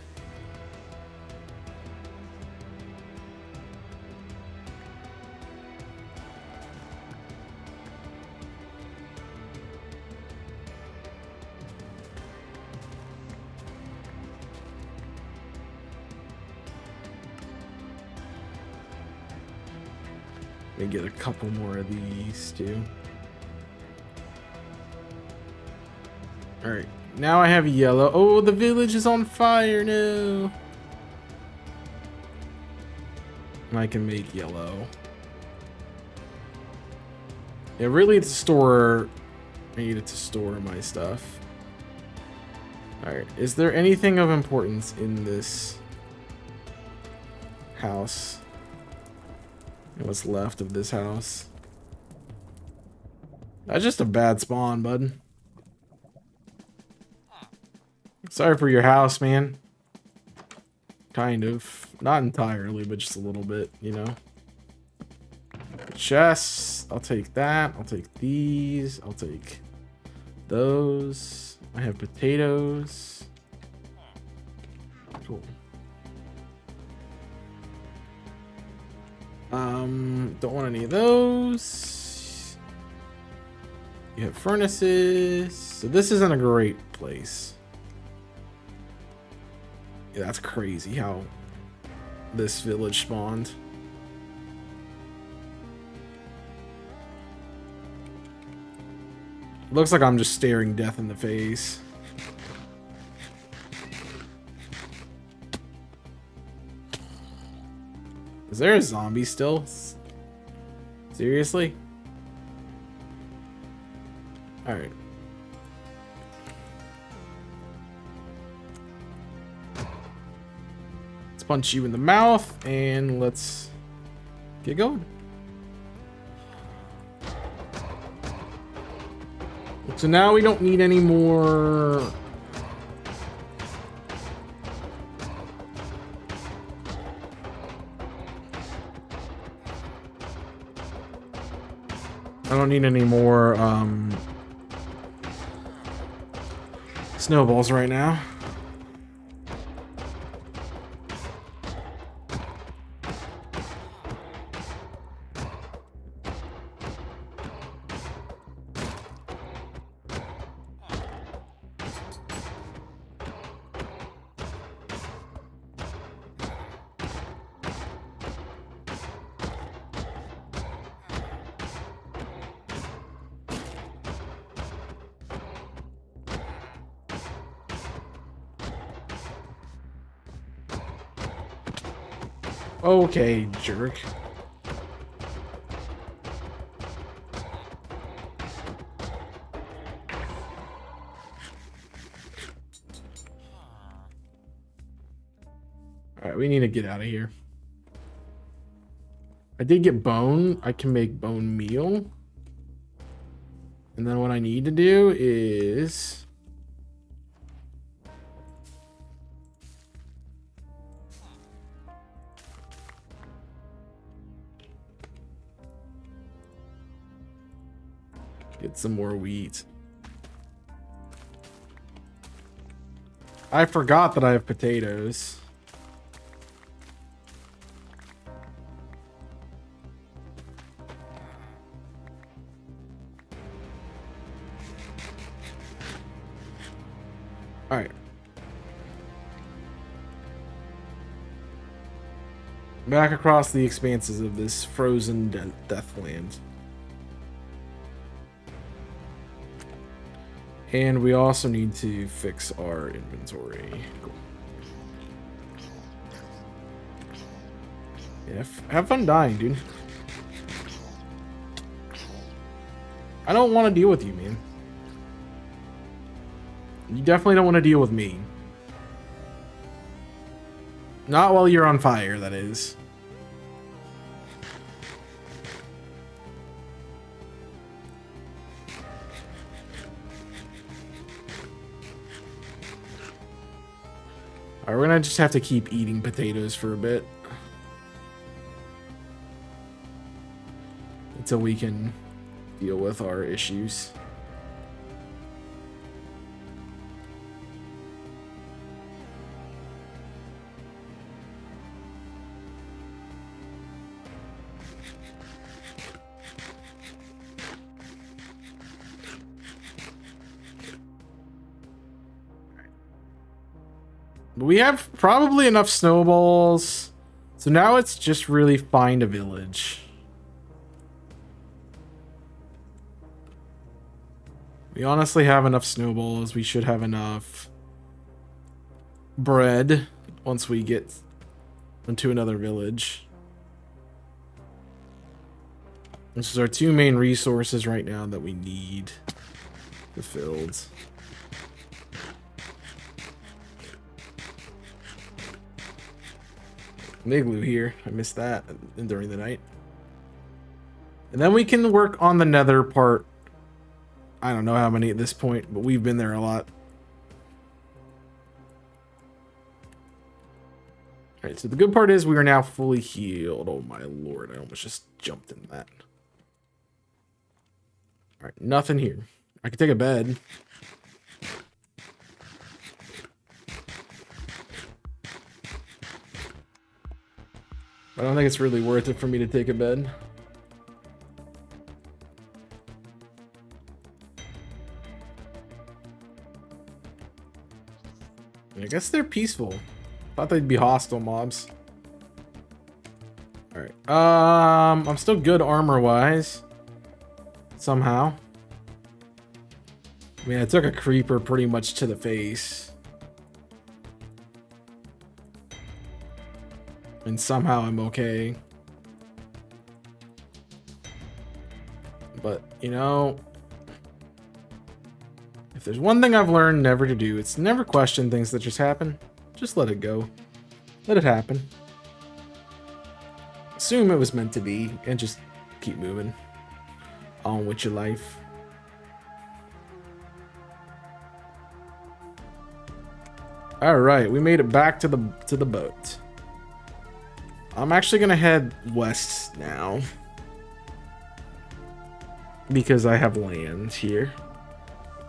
Get a couple more of these too. All right, now I have yellow. Oh, the village is on fire. No. I can make yellow. Yeah, really to store. I needed to store my stuff. All right, is there anything of importance in this house? What's left of this house? That's just a bad spawn, bud. Sorry for your house, man. Kind of. Not entirely, but just a little bit, you know. Chests. I'll take that. I'll take these. I'll take those. I have potatoes. Cool. Don't want any of those. You have furnaces. So this isn't a great place. Yeah, that's crazy how this village spawned. Looks like I'm just staring death in the face. Is there a zombie still? Seriously? Alright. punch you in the mouth, and let's get going. So now we don't need any more. I don't need any more snowballs right now. Okay, jerk. Alright, we need to get out of here. I did get bone. I can make bone meal. And then what I need to do is... get some more wheat. I forgot that I have potatoes. All right. Back across the expanses of this frozen deathland. And we also need to fix our inventory. Cool. Yeah, have fun dying, dude. I don't want to deal with you, man. You definitely don't want to deal with me. Not while you're on fire, that is. Alright, we're gonna just have to keep eating potatoes for a bit. Until we can deal with our issues. We have probably enough snowballs. So now it's just really find a village. We honestly have enough snowballs. We should have enough bread once we get into another village. This is our two main resources right now that we need fulfilled. Igloo here. I missed that during the night. And then we can work on the nether part. I don't know how many at this point, but we've been there a lot. Alright, so the good part is we are now fully healed. Oh my lord, I almost just jumped in that. Alright, nothing here. I can take a bed. I don't think it's really worth it for me to take a bed. I guess they're peaceful. Thought they'd be hostile mobs. Alright. I'm still good armor-wise. Somehow. I mean, I took a creeper pretty much to the face. And somehow I'm okay. But, you know, if there's one thing I've learned never to do, it's never question things that just happen. Just let it go. Let it happen. Assume it was meant to be and just keep moving on with your life. All right, we made it back to the boat. I'm actually gonna head west now because I have land here.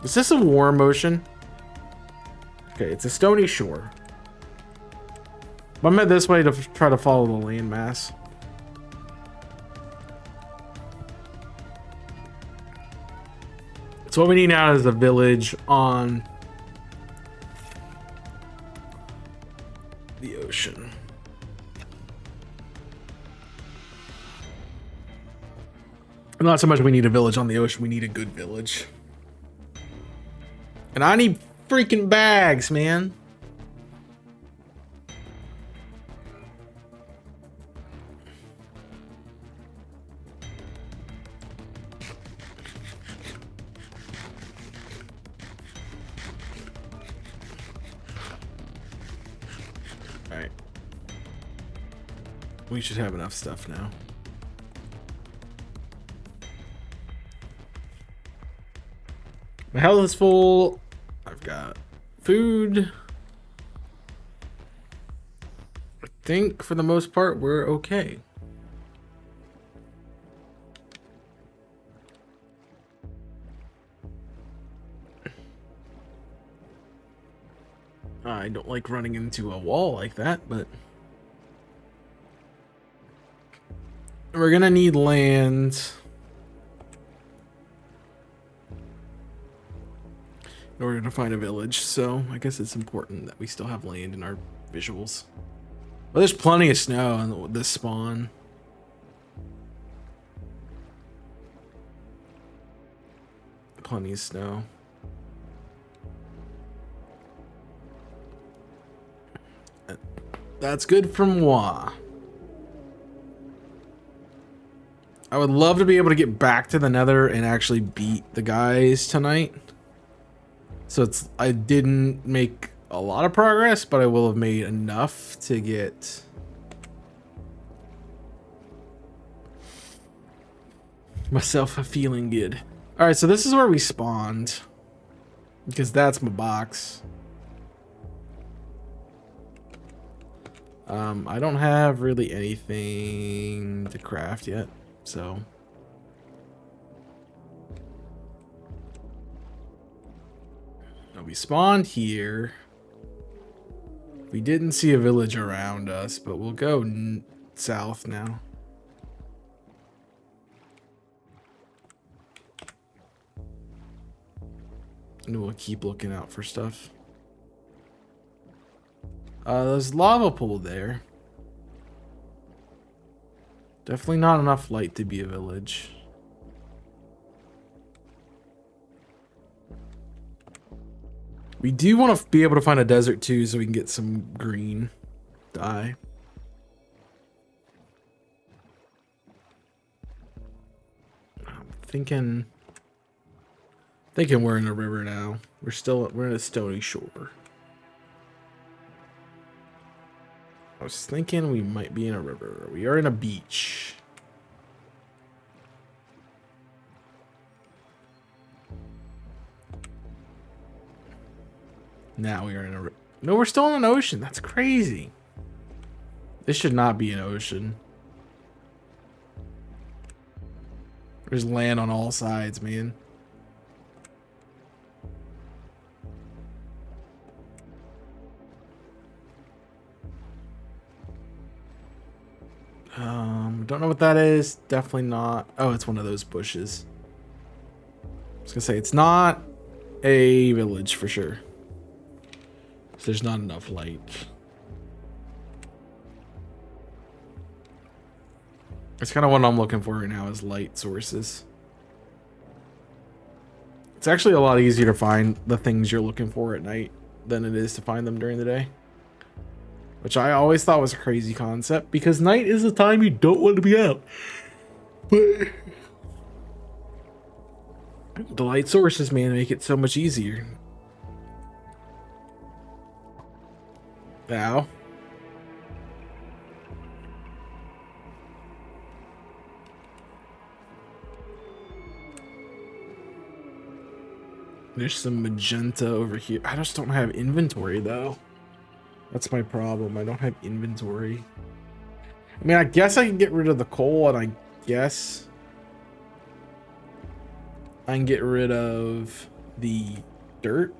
Is this a warm ocean? Okay, it's a stony shore. I'm headed this way to try to follow the landmass. So what we need now is a village on the ocean. Not so much we need a village on the ocean, we need a good village. And I need freaking bags, man. Alright. We should have enough stuff now. My health is full. I've got food. I think for the most part we're okay. I don't like running into a wall like that, but we're gonna need land in order to find a village, so I guess it's important that we still have land in our visuals. Well, there's plenty of snow on this spawn. Plenty of snow. That's good for moi. I would love to be able to get back to the Nether and actually beat the guys tonight. So I didn't make a lot of progress, but I will have made enough to get myself a feeling good. All right, so this is where we spawned because that's my box. I don't have really anything to craft yet, so we spawned here. We didn't see a village around us, but we'll go south now. And we'll keep looking out for stuff. There's lava pool there. Definitely not enough light to be a village. We do want to be able to find a desert too, so we can get some green dye. I'm thinking we're in a river now. We're in a stony shore. I was thinking we might be in a river. We are in a beach. Now we are in a river. No, we're still in an ocean. That's crazy. This should not be an ocean. There's land on all sides, man. Don't know what that is. Definitely not. Oh, it's one of those bushes. I was gonna say it's not a village for sure. So there's not enough light. That's kind of what I'm looking for right now is light sources. It's actually a lot easier to find the things you're looking for at night than it is to find them during the day. Which I always thought was a crazy concept because night is the time you don't want to be out. But the light sources, man, make it so much easier. Ow. There's some magenta over here. I just don't have inventory though. That's my problem. I don't have inventory. I mean, I guess I can get rid of the coal, and I guess I can get rid of the dirt.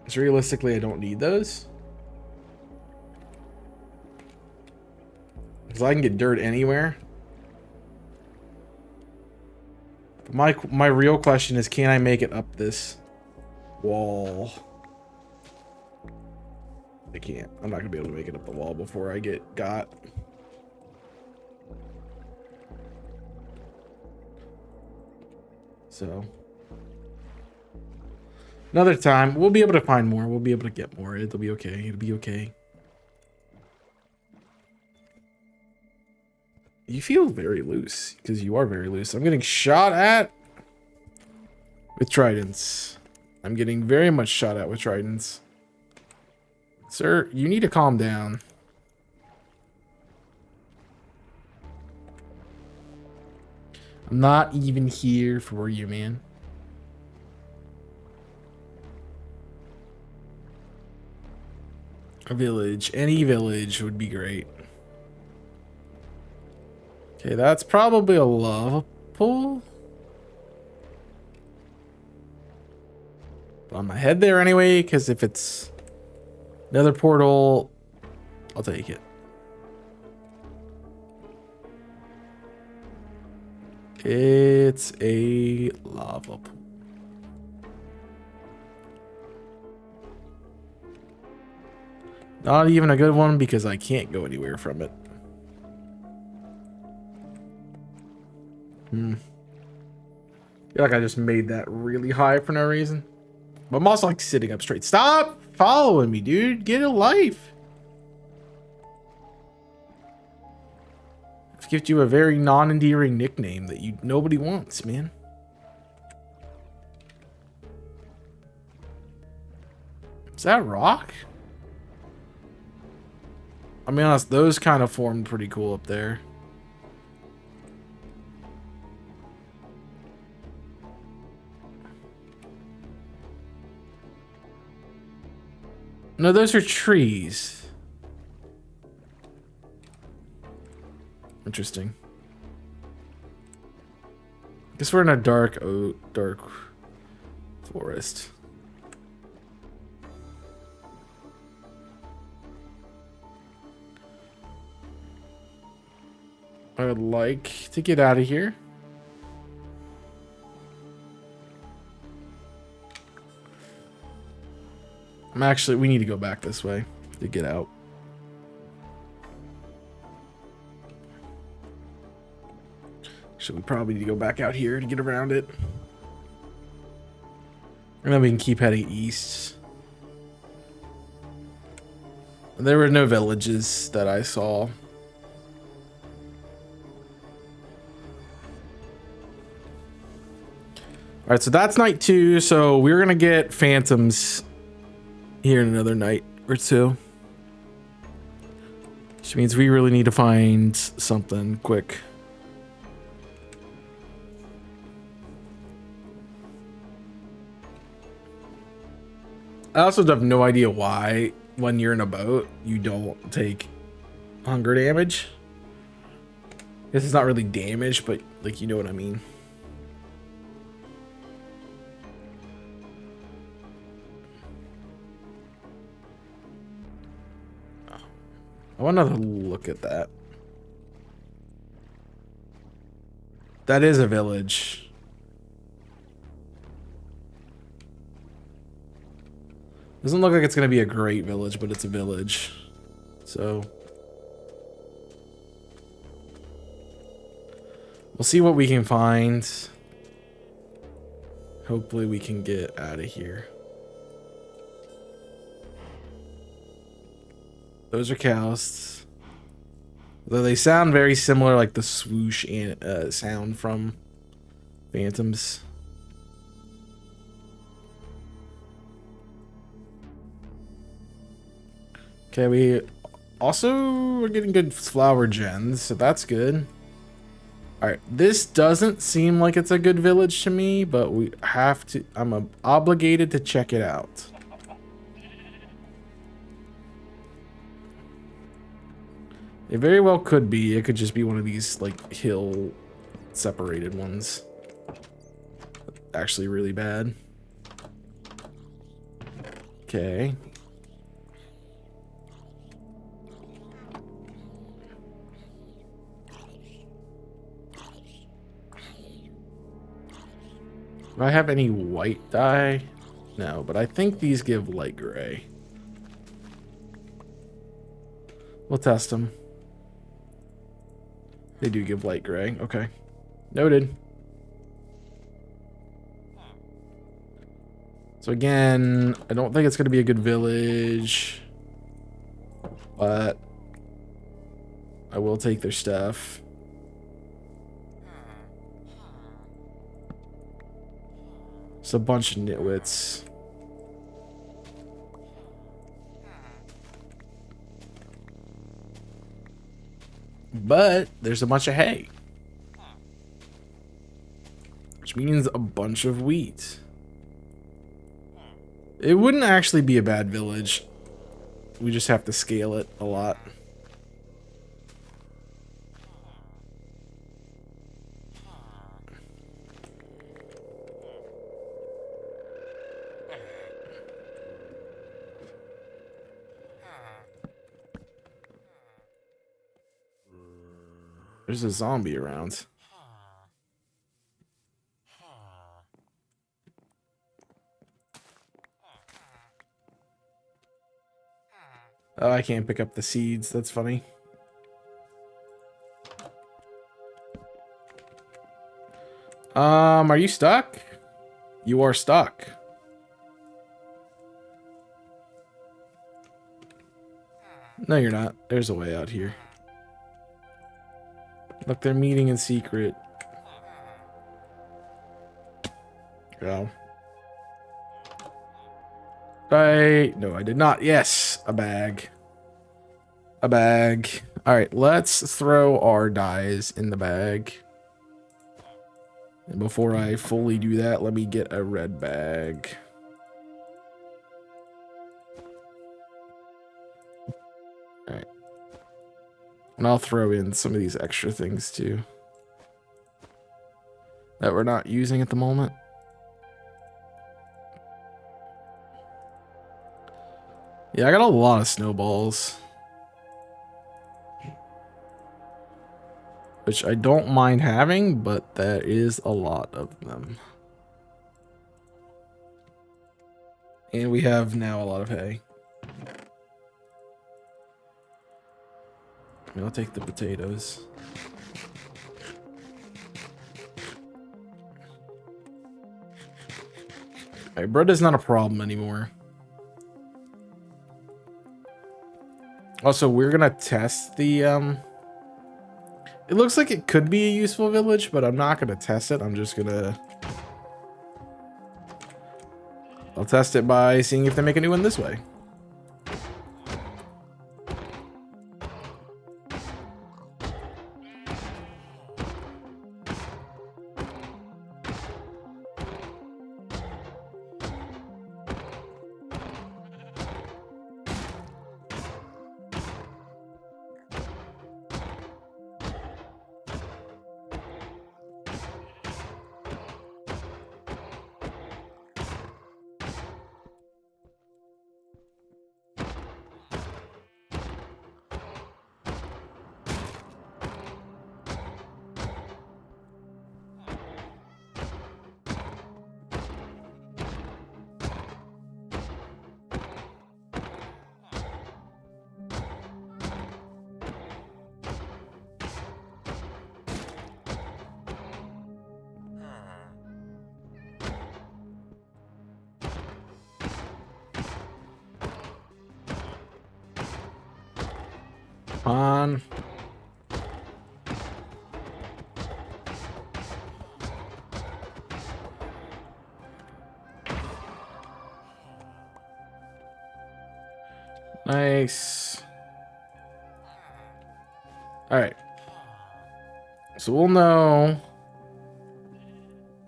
So realistically, I don't need those. Because I can get dirt anywhere. But my real question is, can I make it up this wall? I can't. I'm not going to be able to make it up the wall before I get got. So another time, we'll be able to find more. We'll be able to get more. It'll be okay. It'll be okay. You feel very loose, because you are very loose. I'm getting shot at with tridents. I'm getting very much shot at with tridents. Sir, you need to calm down. I'm not even here for you, man. A village. Any village would be great. Okay, that's probably a lava pool. But I'm gonna head there anyway, because if it's another portal, I'll take it. It's a lava pool. Not even a good one, because I can't go anywhere from it. I feel like I just made that really high for no reason. But I'm also like sitting up straight. Stop following me, dude. Get a life. I've given you a very non-endearing nickname that nobody wants, man. Is that rock? I'll be honest, those kind of formed pretty cool up there. No, those are trees. Interesting. Guess we're in a dark forest. I would like to get out of here. We need to go back this way to get out. So we probably need to go back out here to get around it. And then we can keep heading east. There were no villages that I saw. Alright, so that's night 2. So we're going to get phantoms here in another night or two. Which means we really need to find something quick. I also have no idea why, when you're in a boat, you don't take hunger damage. This is not really damage, but like, you know what I mean. I want to look at that. That is a village. Doesn't look like it's going to be a great village, but it's a village. So we'll see what we can find. Hopefully we can get out of here. Those are cows. Though they sound very similar, like the swoosh and sound from phantoms. Okay, we also are getting good flower gens, so that's good. Alright, this doesn't seem like it's a good village to me, but we have to... I'm obligated to check it out. It very well could be. It could just be one of these, like, hill-separated ones. Actually really bad. Okay. Do I have any white dye? No, but I think these give light gray. We'll test them. They do give light gray. Okay. Noted. So again, I don't think it's going to be a good village. But I will take their stuff. It's a bunch of nitwits. But there's a bunch of hay. Which means a bunch of wheat. It wouldn't actually be a bad village. We just have to scale it a lot. There's a zombie around. Oh, I can't pick up the seeds. That's funny. Are you stuck? You are stuck. No, you're not. There's a way out here. Look, they're meeting in secret. Go. No, I did not. Yes, a bag. A bag. All right, let's throw our dyes in the bag. And before I fully do that, let me get a red bag. All right. And I'll throw in some of these extra things too that we're not using at the moment. Yeah, I got a lot of snowballs. Which I don't mind having, but there is a lot of them. And we have now a lot of hay. I'll take the potatoes. Alright, bread is not a problem anymore. Also, we're gonna test the, it looks like it could be a useful village, but I'm not gonna test it. I'm just gonna... I'll test it by seeing if they make a new one this way. On. Nice. All right. So we'll know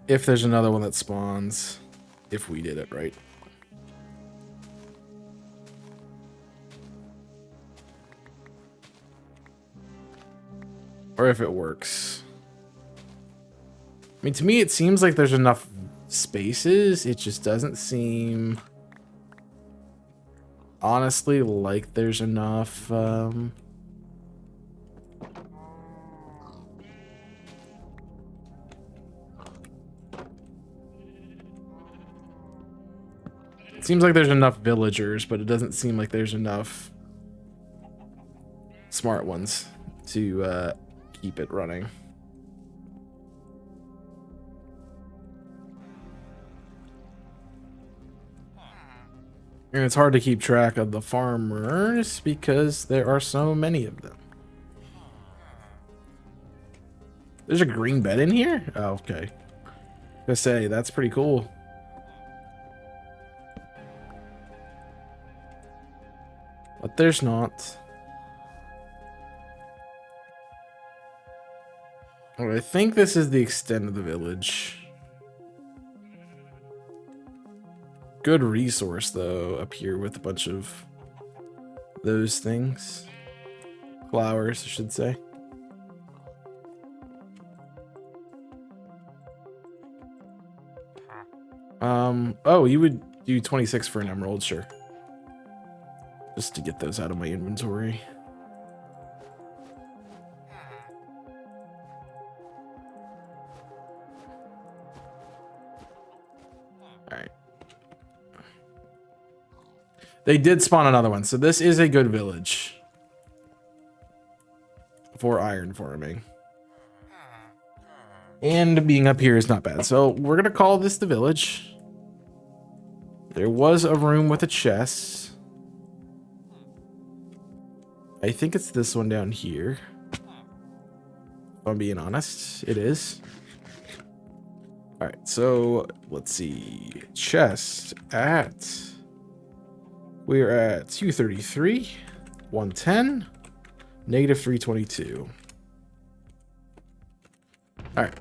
if there's another one that spawns, if we did it right. Or if it works. I mean, to me, it seems like there's enough spaces. It just doesn't seem, honestly, like there's enough. It seems like there's enough villagers, but it doesn't seem like there's enough smart ones to keep it running. And it's hard to keep track of the farmers because there are so many of them. There's a green bed in here? Oh, okay. I was gonna say, that's pretty cool. But there's not. Oh, I think this is the extent of the village. Good resource, though, up here with a bunch of those things. Flowers, I should say. Oh, you would do 26 for an emerald, sure. Just to get those out of my inventory. Alright. They did spawn another one, so this is a good village for iron farming. And being up here is not bad. So we're gonna call this the village. There was a room with a chest. I think it's this one down here. If I'm being honest, it is. All right, so let's see. Chest at... We're at 233, 110, negative 322. All right.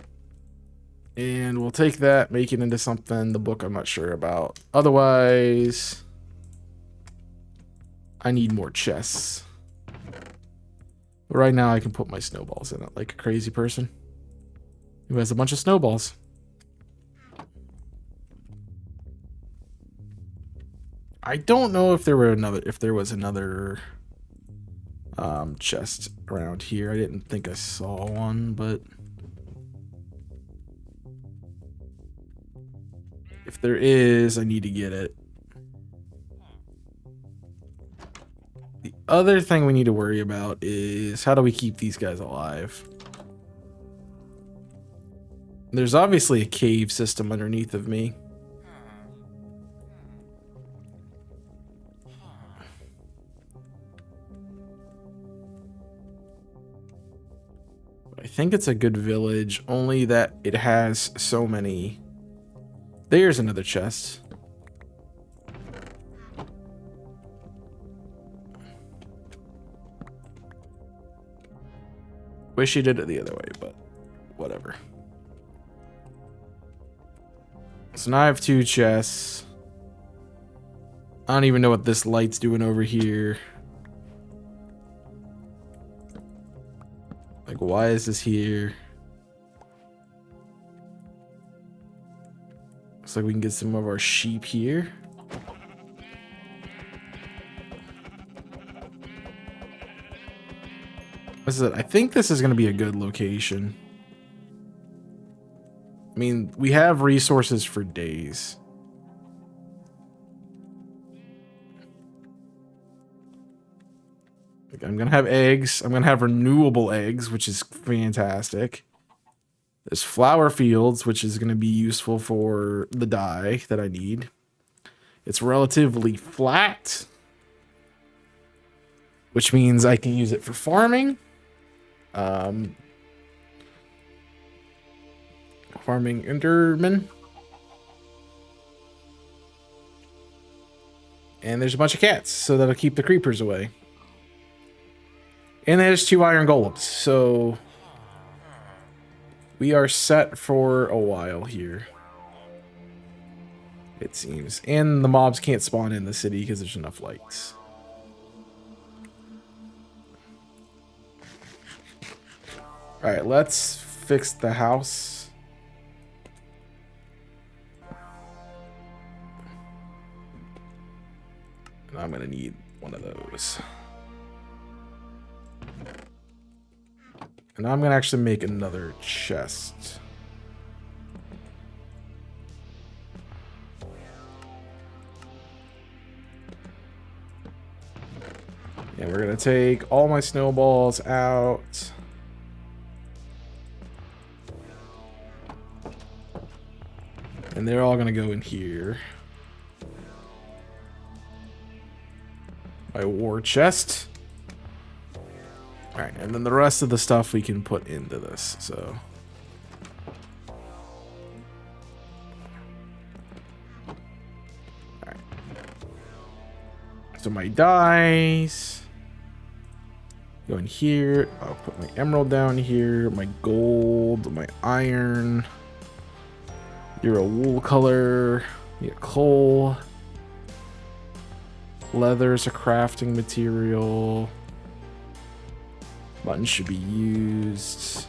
And we'll take that, make it into something, the book I'm not sure about. Otherwise, I need more chests. But right now I can put my snowballs in it like a crazy person who has a bunch of snowballs. I don't know if there was another chest around here. I didn't think I saw one, but if there is, I need to get it. The other thing we need to worry about is how do we keep these guys alive? There's obviously a cave system underneath of me. I think it's a good village, only that it has so many. There's another chest. Wish you did it the other way, but whatever. So now I have 2 chests. I don't even know what this light's doing over here. Like, why is this here? Looks like we can get some of our sheep here. This is it. I think this is going to be a good location. I mean, we have resources for days. Like, I'm going to have eggs. I'm going to have renewable eggs, which is fantastic. There's flower fields, which is going to be useful for the dye that I need. It's relatively flat, which means I can use it for farming. Farming Enderman. And there's a bunch of cats, so that'll keep the creepers away. And there's 2 iron golems, so We are set for a while here, it seems. And the mobs can't spawn in the city because there's enough lights. Alright, let's fix the house. And I'm gonna need one of those. And I'm gonna actually make another chest. And we're gonna take all my snowballs out. And they're all gonna go in here. My war chest. Alright, and then the rest of the stuff we can put into this, so. Alright. So my dice. Go in here. I'll put my emerald down here. My gold, my iron. You're a wool color. You got coal. Leather's a crafting material. Buttons should be used.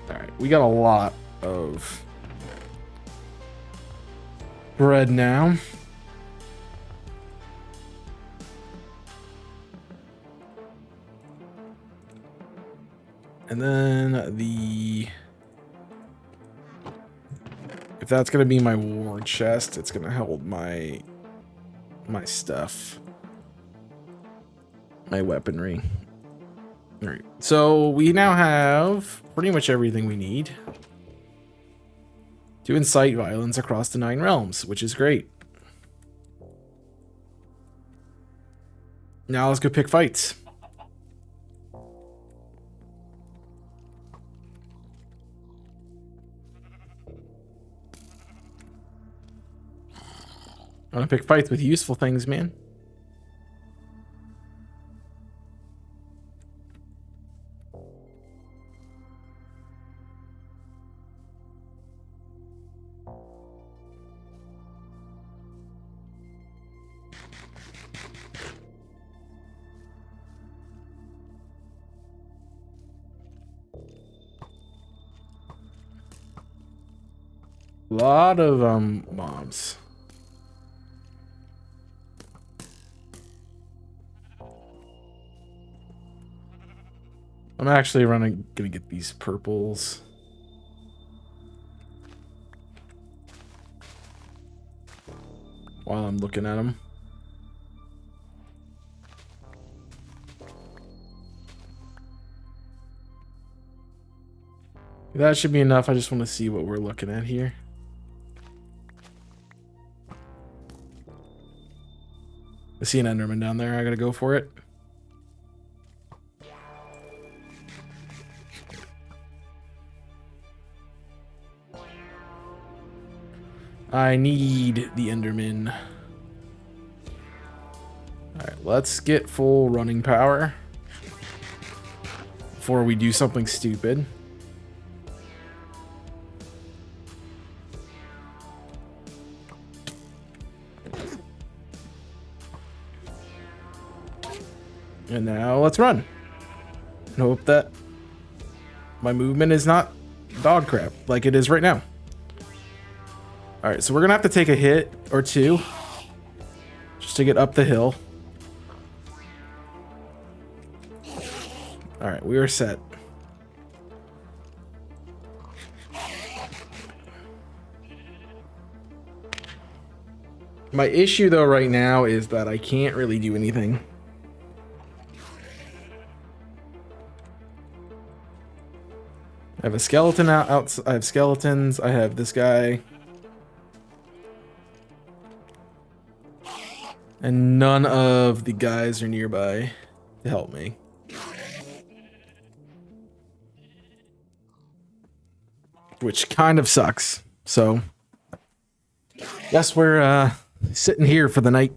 Alright, we got a lot of bread now. And then if that's gonna be my war chest, it's gonna hold my stuff, my weaponry. All right, so we now have pretty much everything we need to incite violence across the 9 realms, which is great. Now let's go pick fights. I want to pick fights with useful things, man. A lot of mobs. I'm actually gonna get these purples. While I'm looking at them. That should be enough. I just want to see what we're looking at here. I see an Enderman down there. I gotta go for it. I need the Enderman. Alright, let's get full running power before we do something stupid. And now let's run. And hope that my movement is not dog crap like it is right now. Alright, so we're gonna have to take a hit or two just to get up the hill. Alright, we are set. My issue though right now is that I can't really do anything. I have a skeleton out. I have skeletons. I have this guy. And none of the guys are nearby to help me. which kind of sucks. So, guess we're sitting here for the night.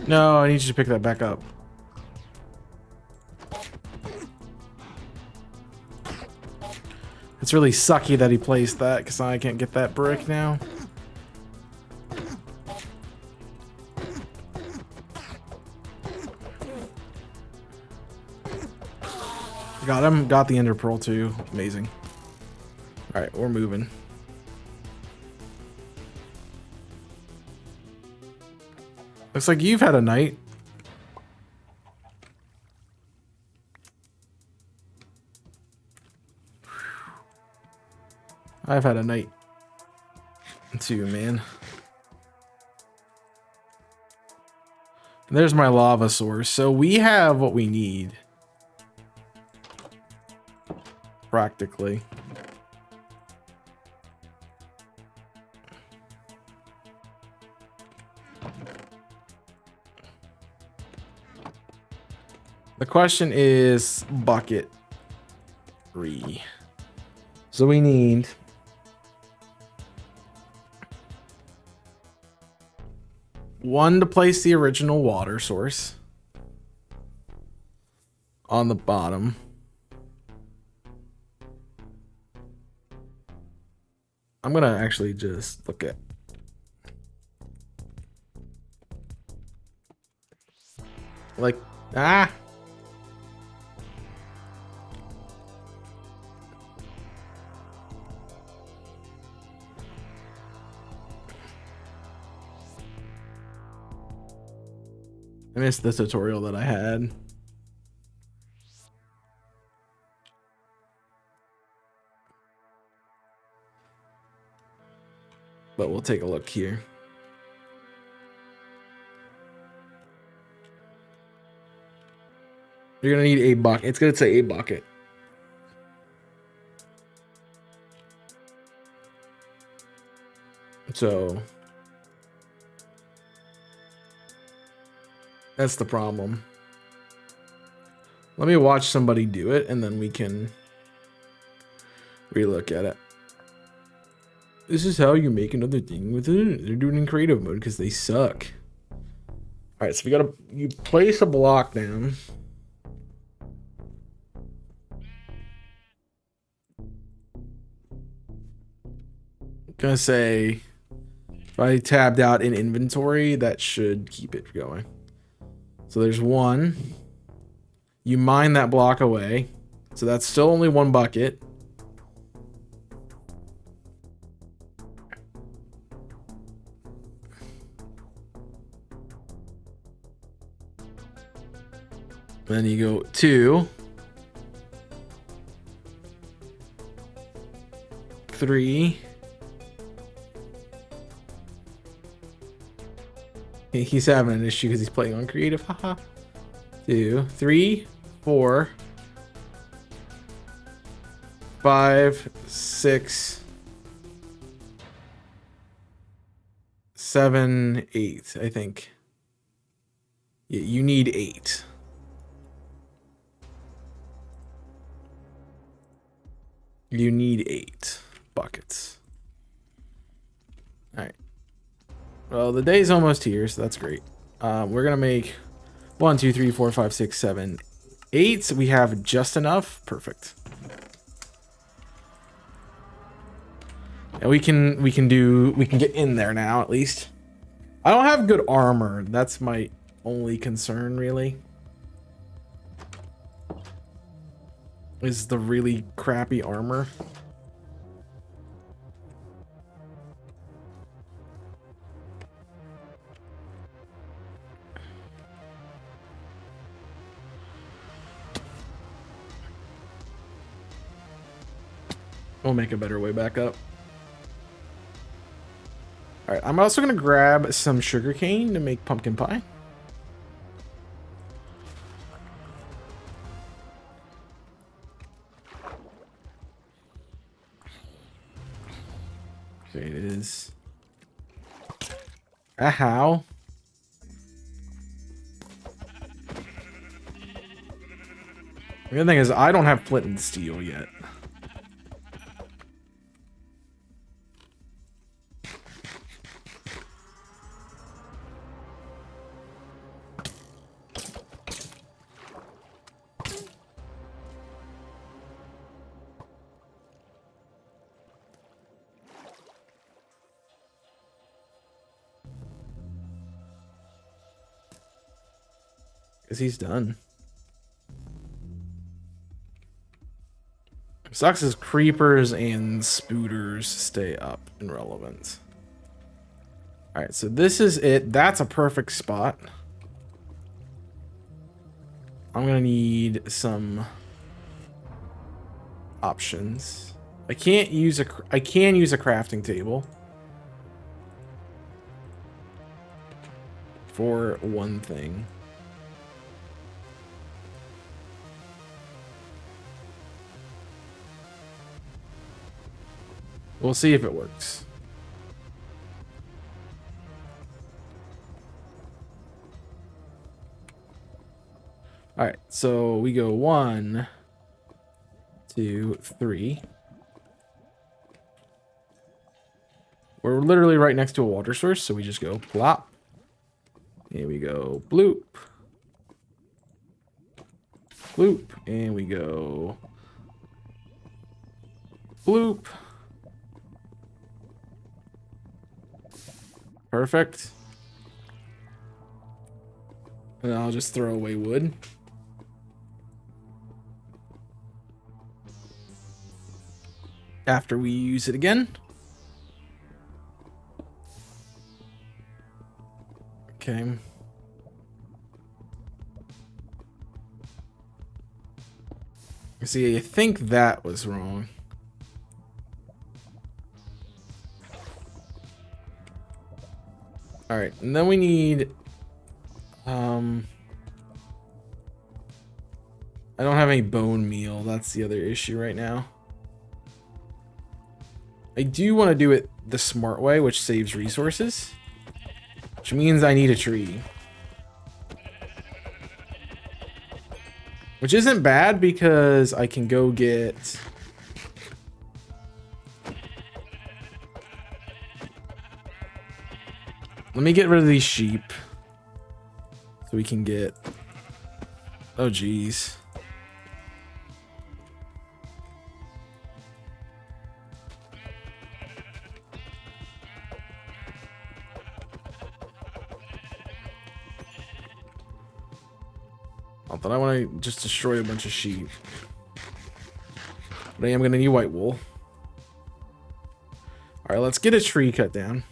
No, I need you to pick that back up. It's really sucky that he placed that because I can't get that brick now. Got him. Got the ender pearl too. Amazing. All right, we're moving. Looks like you've had a night. I've had a night too, man. There's my lava source. So we have what we need. Practically. The question is bucket 3. So we need one to place the original water source on the bottom. I'm gonna actually just look at like I missed the tutorial that I had. But we'll take a look here. You're gonna need a bucket. It's gonna say a bucket. So that's the problem. Let me watch somebody do it and then we can relook at it. This is how you make another thing with it. They're doing it in creative mode because they suck. All right, so you place a block down. I'm gonna say if I tabbed out in inventory, that should keep it going. So there's one. You mine that block away. So that's still only one bucket. Then you go 2, 3. He's having an issue because he's playing on creative. Haha. 2, 3, 4, 5, 6, 7, 8. I think. You need 8. You need 8 buckets. All right. Well, the day's almost here, so that's great. We're gonna make 1, 2, 3, 4, 5, 6, 7, 8. We have just enough. Perfect. And we can get in there now at least. I don't have good armor. That's my only concern, really. Is the really crappy armor. We'll make a better way back up. All right, I'm also gonna grab some sugarcane to make pumpkin pie. Okay, it is. How? The other thing is, I don't have flint and steel yet. Because he's done. Sucks as creepers and spooters stay up in relevance. Alright, so this is it. That's a perfect spot. I'm gonna need some options. I can use a crafting table for one thing. We'll see if it works. All right, so we go 1, 2, 3. We're literally right next to a water source, so we just go plop. Here we go bloop. Bloop. And we go bloop. Perfect. And then I'll just throw away wood. After we use it again. Okay. See, I think that was wrong. All right, and then we need I don't have any bone meal. That's the other issue right now. I do want to do it the smart way, which saves resources, which means I need a tree. Which isn't bad because I can go get let me get rid of these sheep so we can get oh geez. Not that I want to just destroy a bunch of sheep. But I am going to need white wool. Alright, let's get a tree cut down.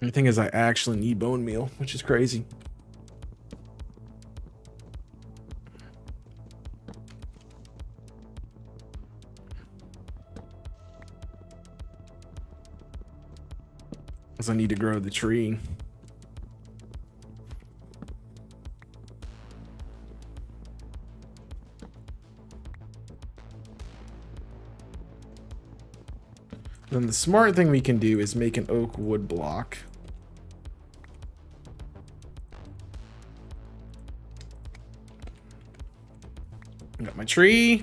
The thing is, I actually need bone meal, which is crazy. Because I need to grow the tree. Then the smart thing we can do is make an oak wood block. Got my tree.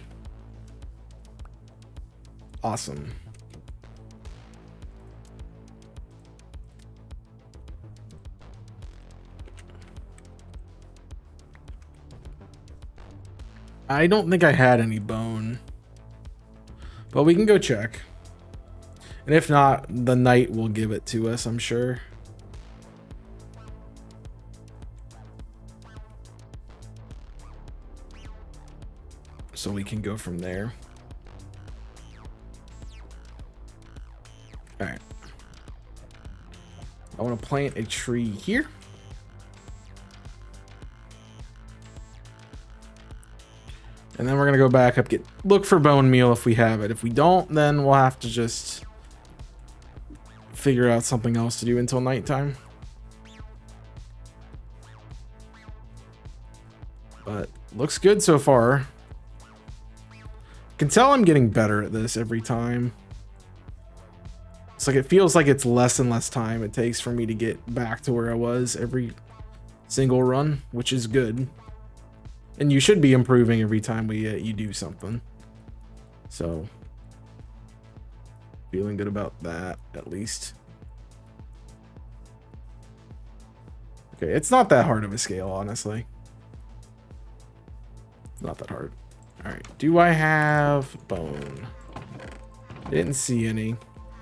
Awesome. I don't think I had any bone, but we can go check. And if not, the knight will give it to us, I'm sure. So we can go from there. All right. I want to plant a tree here. And then we're going to go back up, look for bone meal if we have it. If we don't, then we'll have to just figure out something else to do until nighttime. But looks good so far. Can tell I'm getting better at this every time. It's like it feels like it's less and less time it takes for me to get back to where I was every single run, which is good. And you should be improving every time you do something. So feeling good about that, at least. Okay, it's not that hard of a scale, honestly. It's not that hard. All right, do I have bone? Didn't see any.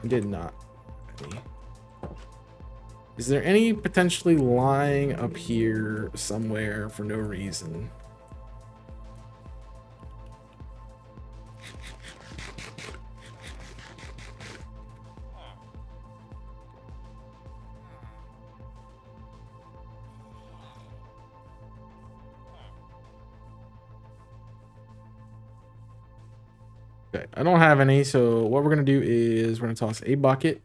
Did not. Any. Is there any potentially lying up here somewhere for no reason? Okay, I don't have any, so what we're gonna do is we're gonna toss a bucket.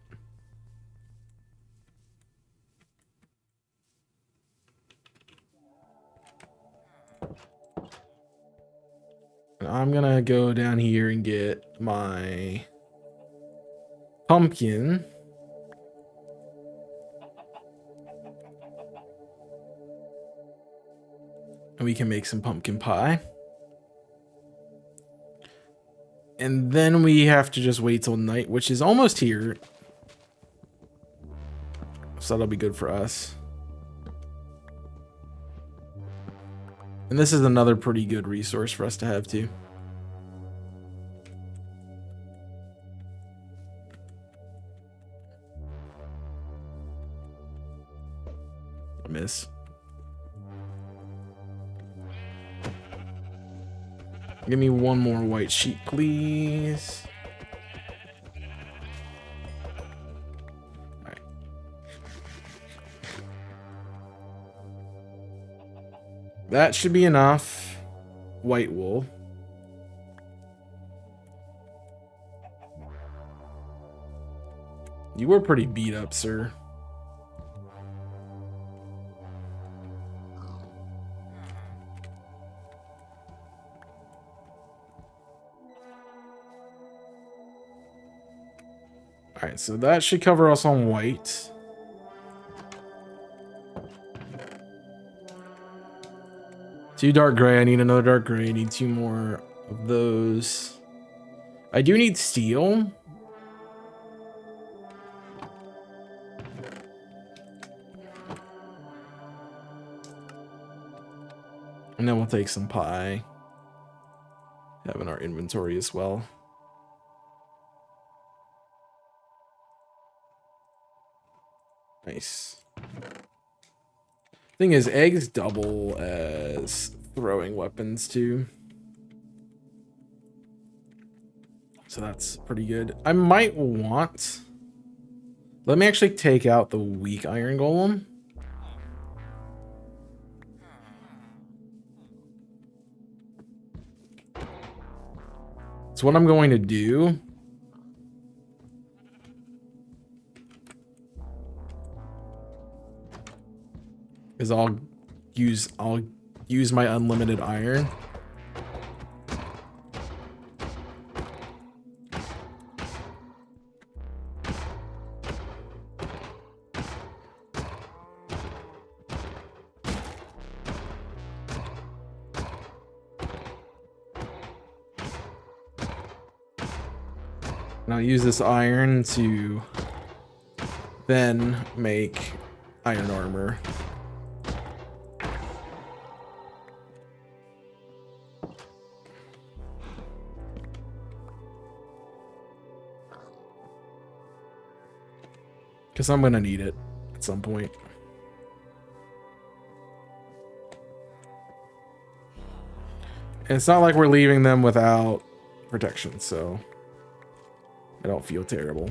And I'm gonna go down here and get my pumpkin. And we can make some pumpkin pie. And then we have to just wait till night, which is almost here. So that'll be good for us. And this is another pretty good resource for us to have too. I miss. Give me one more white sheet, please. All right. That should be enough white wool. You were pretty beat up, sir. All right, so that should cover us on white. Two dark gray. I need another dark gray. I need two more of those. I do need steel. And then we'll take some pie. Have in our inventory as well. Nice. Thing is, eggs double as throwing weapons too. So that's pretty good. I might want... Let me actually take out the weak iron golem. So what I'm going to do is I'll use my unlimited iron. And I'll use this iron to then make iron armor. Because I'm going to need it at some point. And it's not like we're leaving them without protection, so I don't feel terrible.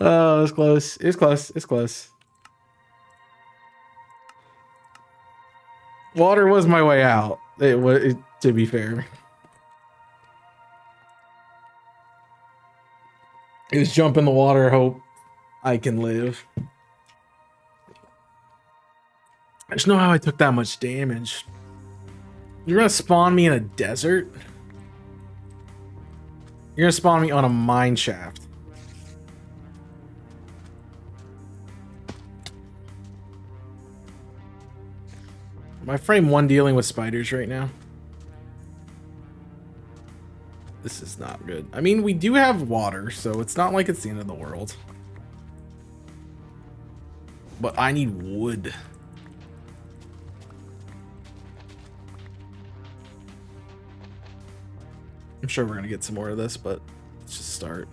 Oh, it's close. It's close. It's close. Water was my way out. It was, to be fair. It was jump in the water, hope I can live. I just know how I took that much damage. You're gonna spawn me in a desert? You're gonna spawn me on a mine shaft. My frame 1 dealing with spiders right now. This is not good. I mean, we do have water, so it's not like it's the end of the world. But I need wood. I'm sure we're gonna get some more of this, but let's just start.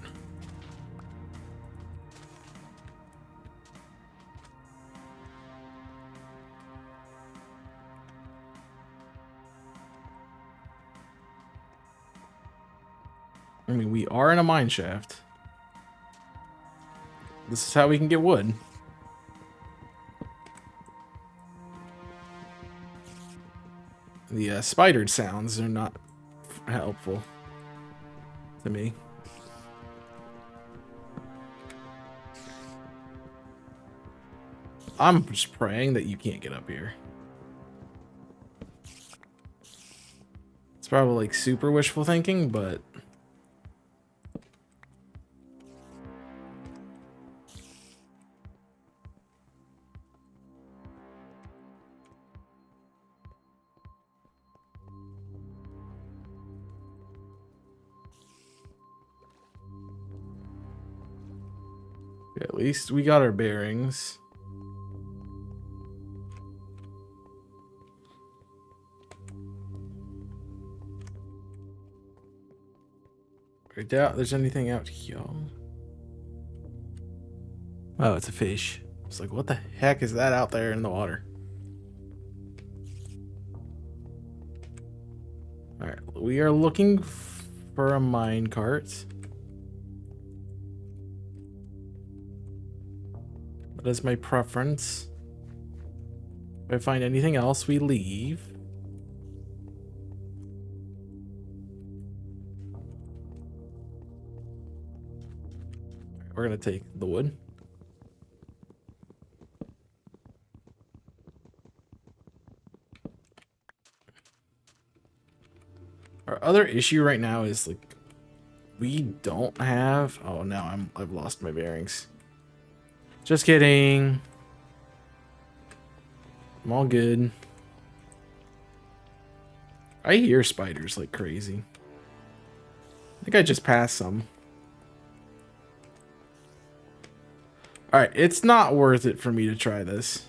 I mean, we are in a mine shaft. This is how we can get wood. The spider sounds are not helpful to me. I'm just praying that you can't get up here. It's probably like super wishful thinking, but at least we got our bearings. I doubt there's anything out here. Oh, it's a fish. It's like, what the heck is that out there in the water? Alright, we are looking for a mine cart. That is my preference. If I find anything else, we leave. We're gonna take the wood. Our other issue right now is like we don't have. Oh, now I've lost my bearings. Just kidding. I'm all good. I hear spiders like crazy. I think I just passed some. Alright, it's not worth it for me to try this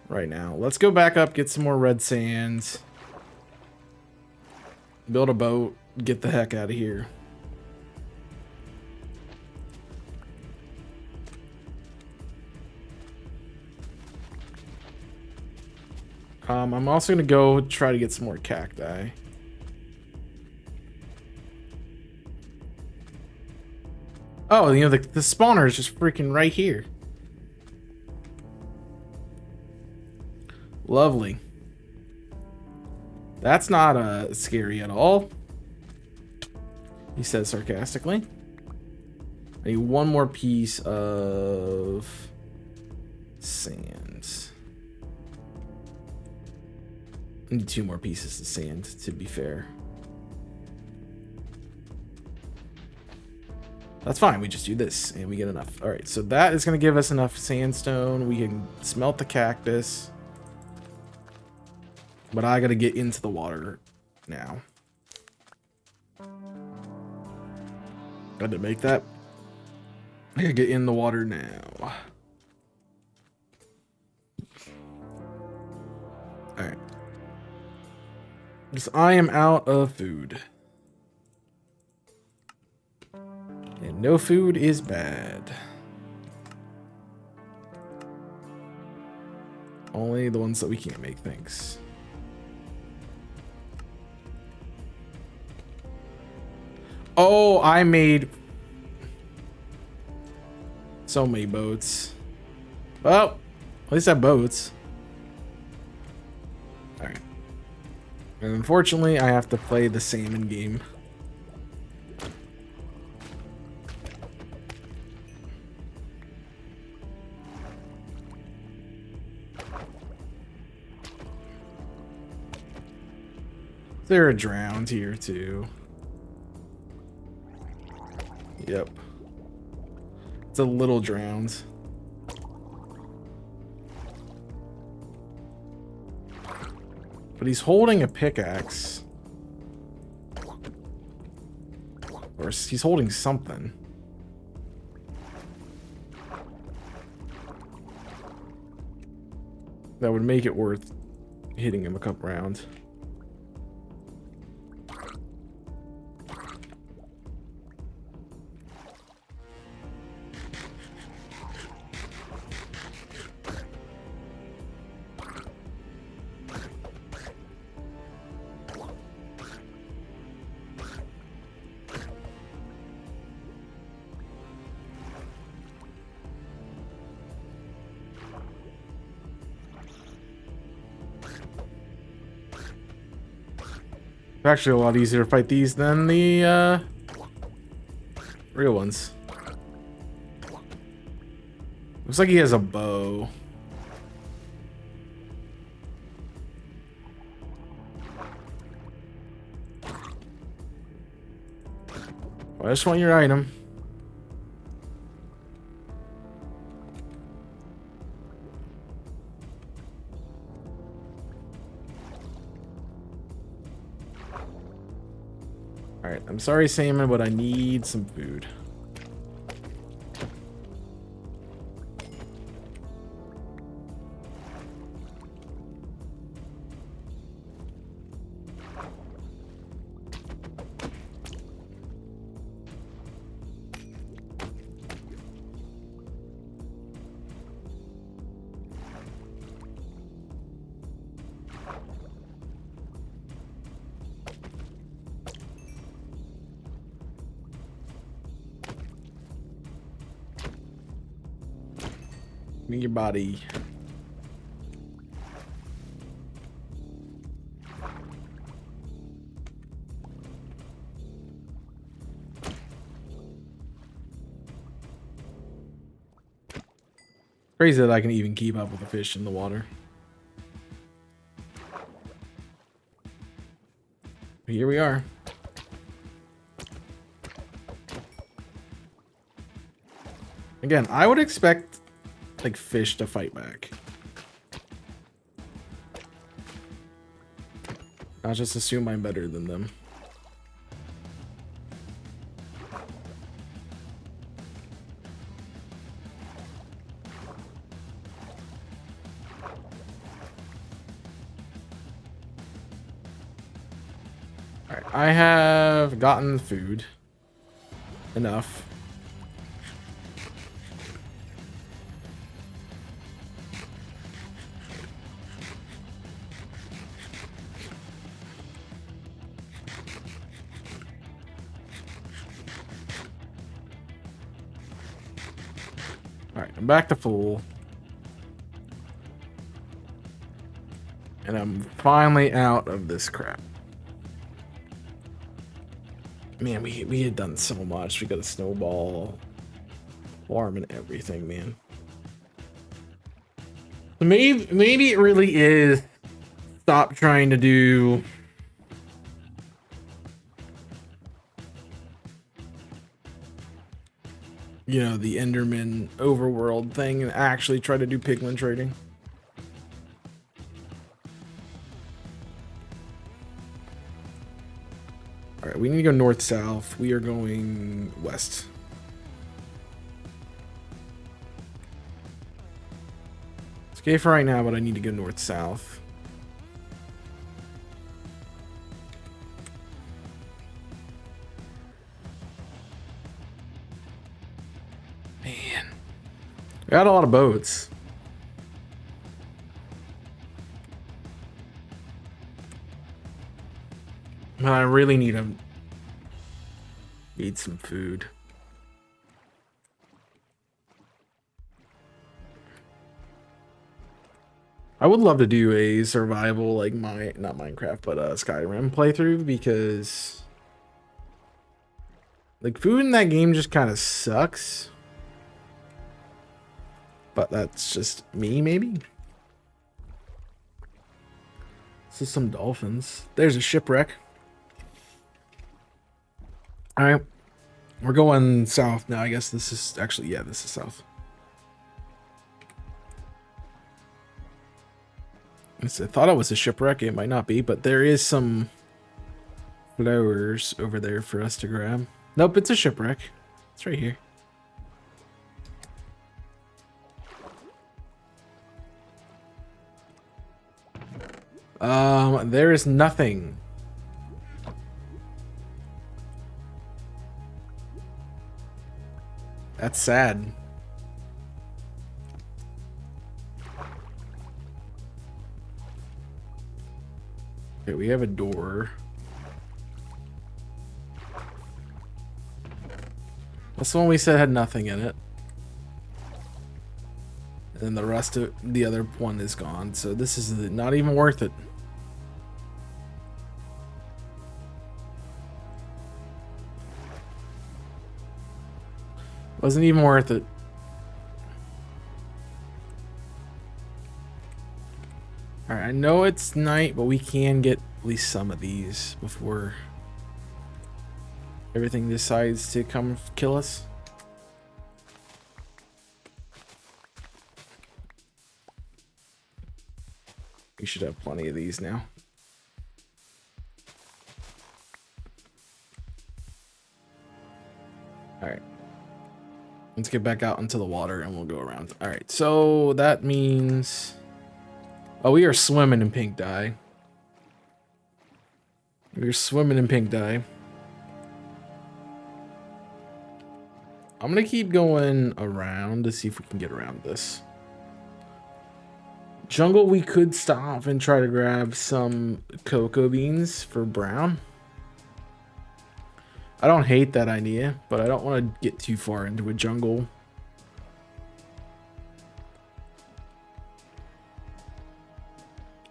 right now. Let's go back up, get some more red sands. Build a boat, get the heck out of here. I'm also gonna go try to get some more cacti. Oh, you know, the spawner is just freaking right here. Lovely. That's not scary at all, he says sarcastically. I need one more piece of sand. I need 2 more pieces of sand, to be fair. That's fine, we just do this and we get enough. All right, so that is gonna give us enough sandstone. We can smelt the cactus. But I gotta get into the water now. Got to make that. I gotta get in the water now. Alright. Because I am out of food. And no food is bad. Only the ones that we can't make, thanks. Oh, I made... So many boats. Well, at least I have boats. Alright. And unfortunately, I have to play the salmon game. There are drowns here too. Yep. It's a little drowns. But he's holding a pickaxe. Or he's holding something. That would make it worth hitting him a couple rounds. Actually a lot easier to fight these than the real ones. Looks like he has a bow. I just want your item. Alright, I'm sorry, salmon, but I need some food. Give me your body. Crazy that I can even keep up with the fish in the water. Here we are. Again, I would expect like fish to fight back. I'll just assume I'm better than them. Alright, I have gotten food. Enough. Alright, I'm back to full. And I'm finally out of this crap. Man, we had done so much. We got a snowball farm and everything, man. Maybe it really is stop trying to do you know, the Enderman overworld thing and actually try to do pigment trading. All right, we need to go north-south. We are going west. It's okay for right now, but I need to go north-south. Man. We got a lot of boats. Man, I really need some food. I would love to do a survival, like not Minecraft, but Skyrim playthrough, because like food in that game just kind of sucks. But that's just me, maybe. This is some dolphins. There's a shipwreck. All right, we're going south now. I guess this is actually, yeah, this is south. I thought it was a shipwreck. It might not be, but there is some flowers over there for us to grab. Nope, it's a shipwreck. It's right here. There is nothing. That's sad. Okay, we have a door. That's the one we said had nothing in it. And then the rest of the other one is gone. So this is not even worth it. Wasn't even worth it. Alright, I know it's night, but we can get at least some of these before everything decides to come kill us. We should have plenty of these now. Alright. Let's get back out into the water and we'll go around. Alright, so that means... Oh, we are swimming in pink dye. We're swimming in pink dye. I'm gonna keep going around to see if we can get around this. Jungle, we could stop and try to grab some cocoa beans for brown. I don't hate that idea, but I don't want to get too far into a jungle.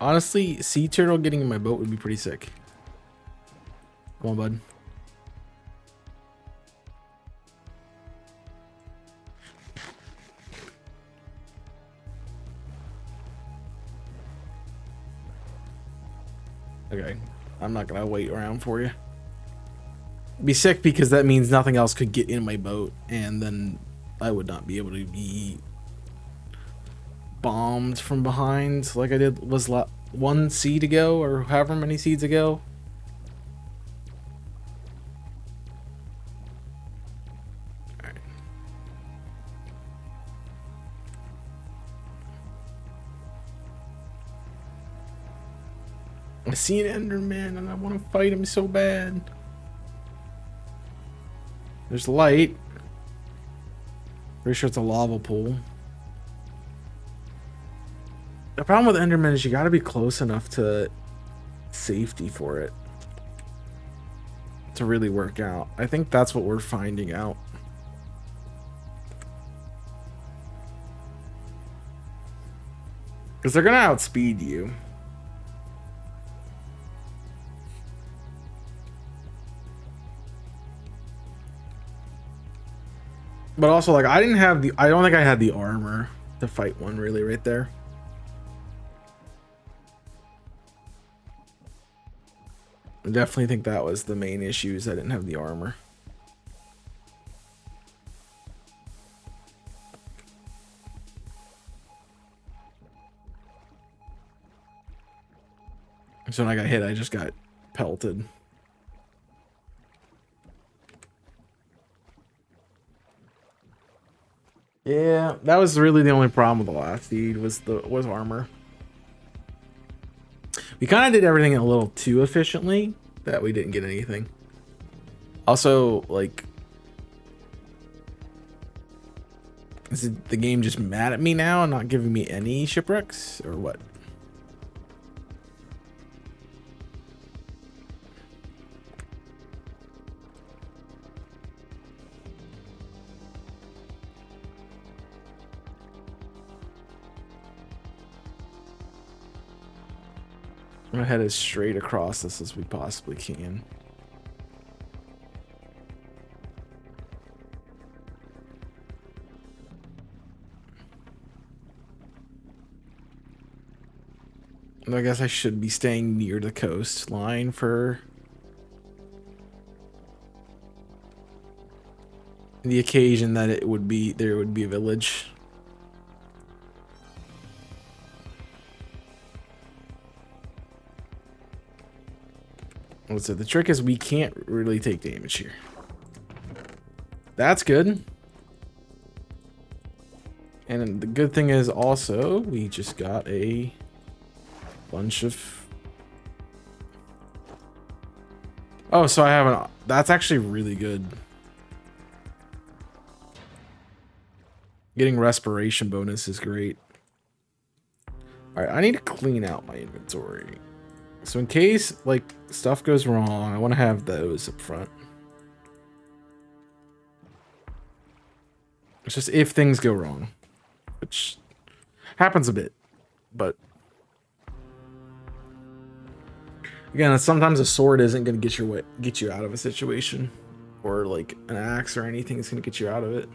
Honestly, sea turtle getting in my boat would be pretty sick. Come on, bud. Okay, I'm not gonna wait around for you. Be sick because that means nothing else could get in my boat, and then I would not be able to be bombed from behind like I did was one seed ago, or however many seeds ago. All right. I see an Enderman and I want to fight him so bad. There's light. Pretty sure it's a lava pool. The problem with Enderman is you gotta be close enough to safety for it to really work out. I think that's what we're finding out. Because they're gonna outspeed you. But also, like, I don't think I had the armor to fight one really right there. I definitely think that was the main issue, is I didn't have the armor. So when I got hit, I just got pelted. Yeah, that was really the only problem with the last seed was armor. We kind of did everything a little too efficiently that we didn't get anything. Also, like, is the game just mad at me now and not giving me any shipwrecks, or what? I'm gonna head as straight across this as we possibly can. I guess I should be staying near the coastline for the occasion that there would be a village. So the trick is we can't really take damage here. That's good. And the good thing is also we just got a bunch of... Oh, so I have an... That's actually really good. Getting respiration bonus is great. Alright, I need to clean out my inventory. So in case, like, stuff goes wrong, I want to have those up front. It's just if things go wrong. Which happens a bit. But... Again, sometimes a sword isn't going to get you out of a situation, or like an axe or anything is going to get you out of it.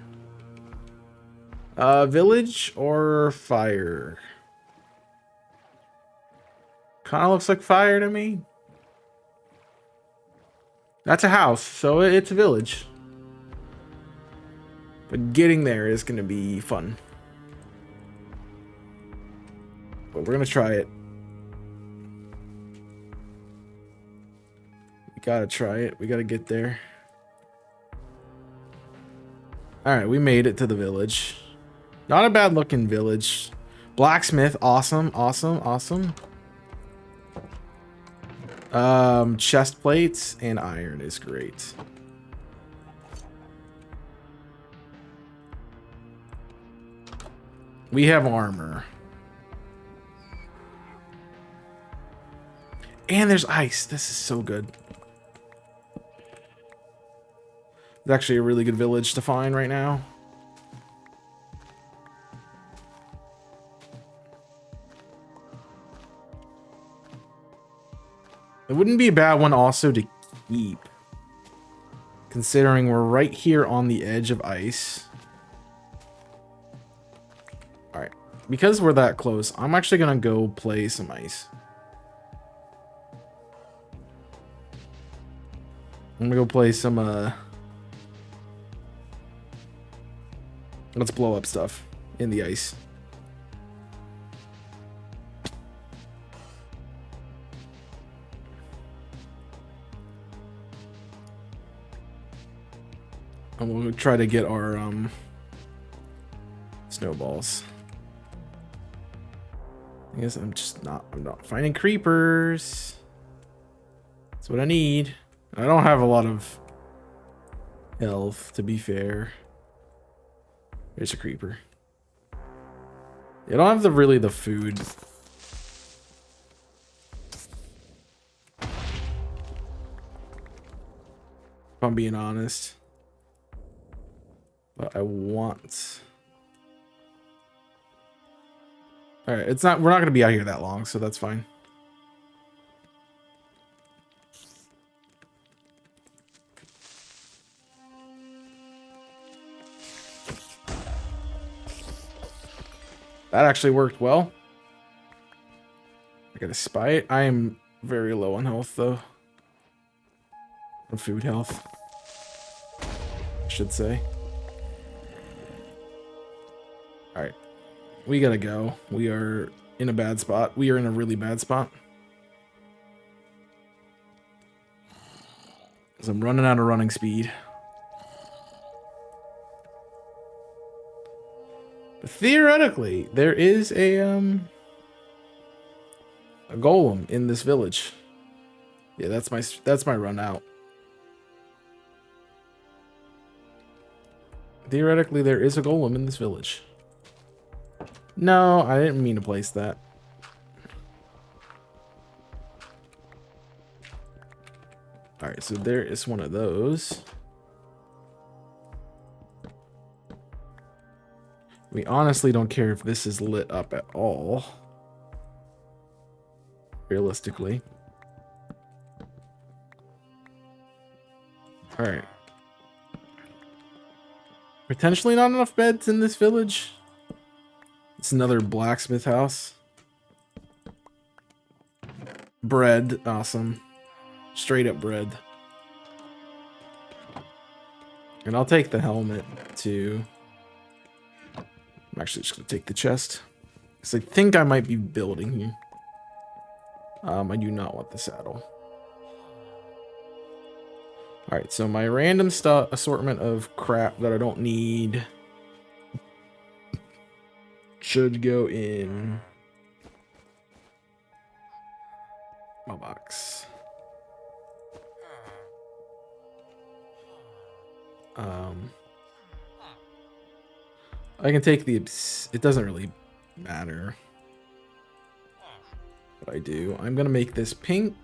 Village or fire? Kind of looks like fire to me. That's a house, so it's a village. But getting there is going to be fun. But we're going to try it. Gotta try it. We gotta get there. Alright, we made it to the village. Not a bad looking village. Blacksmith, awesome, awesome, awesome. Chest plates and iron is great. We have armor. And there's ice. This is so good. It's actually a really good village to find right now. It wouldn't be a bad one also to keep, considering we're right here on the edge of ice. Alright, because we're that close, I'm actually gonna go play some ice. I'm gonna go play some, let's blow up stuff in the ice. And we'll try to get our snowballs. I guess I'm not finding creepers. That's what I need. I don't have a lot of health, to be fair. There's a creeper. I don't have really the food. If I'm being honest. But I want... Alright, we're not gonna be out here that long, so that's fine. That actually worked well. I gotta spy it. I am very low on health, though. Or food health, I should say. Alright. We gotta go. We are in a bad spot. We are in a really bad spot. Because I'm running out of running speed. But theoretically, there is a golem in this village. Yeah, that's my run out. Theoretically, there is a golem in this village. No, I didn't mean to place that. Alright, so there is one of those. We honestly don't care if this is lit up at all. realistically. All right. Potentially not enough beds in this village. It's another blacksmith house. Bread, awesome. Straight up bread. And I'll take the helmet too. I'm actually just gonna take the chest. Because I think I might be building here. I do not want the saddle. Alright, so my random stuff assortment of crap that I don't need should go in my box. I can take the... It doesn't really matter what I do. I'm gonna make this pink.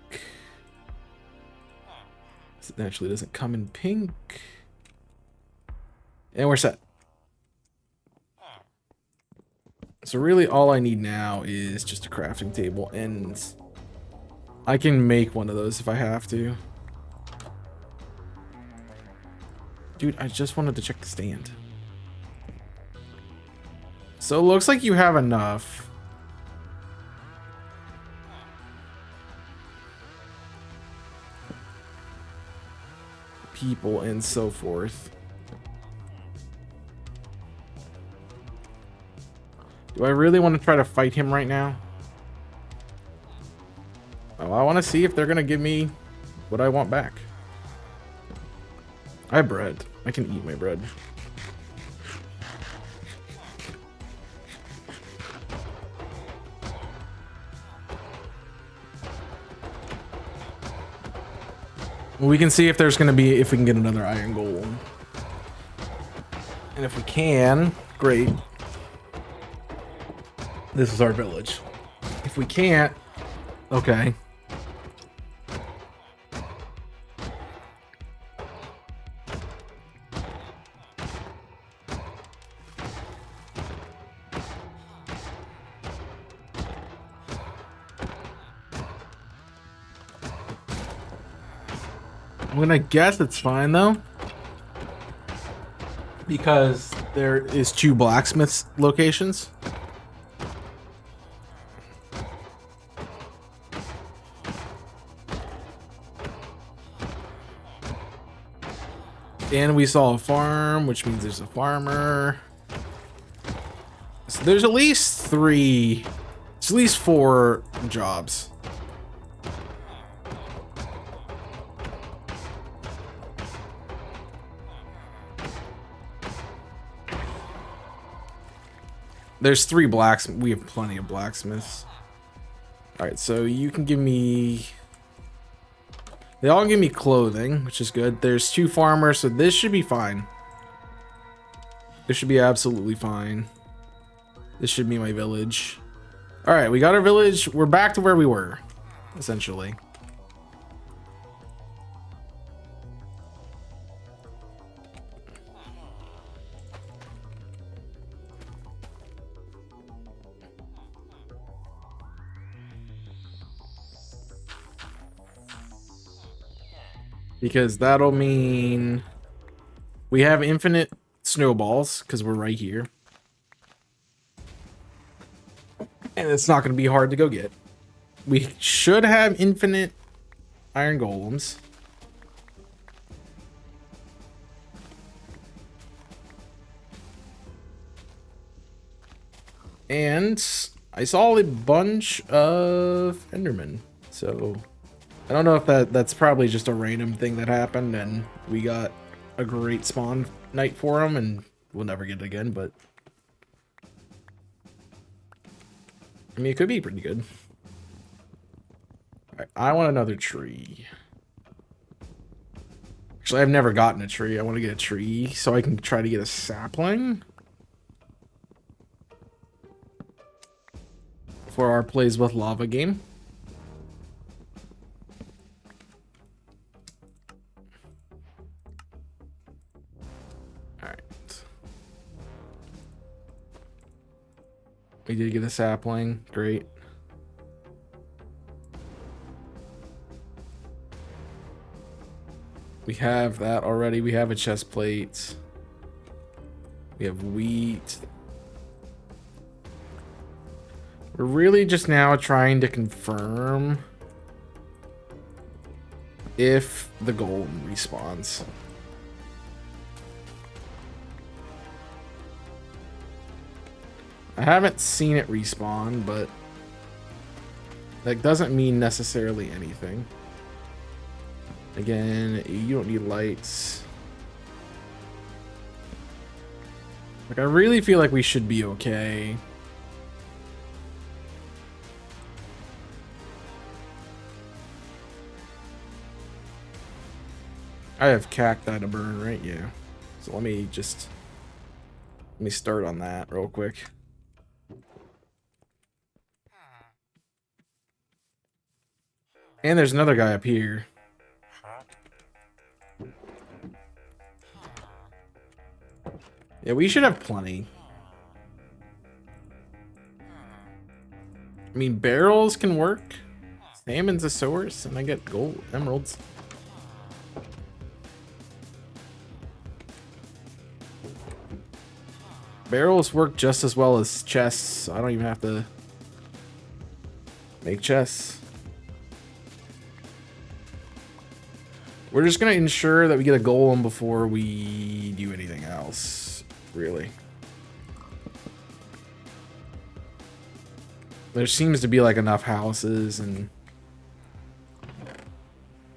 It actually doesn't come in pink. And we're set. So really all I need now is just a crafting table, and I can make one of those if I have to. Dude, I just wanted to check the stand. So it looks like you have enough. People and so forth. Do I really want to try to fight him right now? Oh, I want to see if they're going to give me what I want back. I have bread. I can eat my bread. We can see if there's going to be, if we can get another iron golem. And if we can, great. This is our village. If we can't, okay. I'm gonna guess it's fine though, because there is 2 blacksmiths locations. And we saw a farm, which means there's a farmer. So there's at least 3, it's at least 4 jobs. There's 3 blacksmiths. We have plenty of blacksmiths. Alright, so you can give me... They all give me clothing, which is good. There's 2 farmers, so this should be fine. This should be absolutely fine. This should be my village. Alright, we got our village. We're back to where we were, essentially. Because that'll mean we have infinite snowballs because we're right here. And it's not going to be hard to go get. We should have infinite iron golems. And I saw a bunch of Endermen. So I don't know if that's probably just a random thing that happened and we got a great spawn night for them and we'll never get it again, but I mean, it could be pretty good. All right, I want another tree. Actually, I've never gotten a tree. I want to get a tree so I can try to get a sapling for our Plays with Lava game. We did get a sapling. Great. We have that already. We have a chest plate. We have wheat. We're really just now trying to confirm if the golem respawns. I haven't seen it respawn, but that doesn't mean necessarily anything. Again, you don't need lights. Like, I really feel like we should be okay. I have cacti to burn, right? Yeah. So let me start on that real quick. And there's another guy up here. Yeah, we should have plenty. I mean, barrels can work. Salmon's a source, and I get gold emeralds. Barrels work just as well as chests, so I don't even have to make chests. We're just gonna ensure that we get a golem before we do anything else, really. There seems to be like enough houses and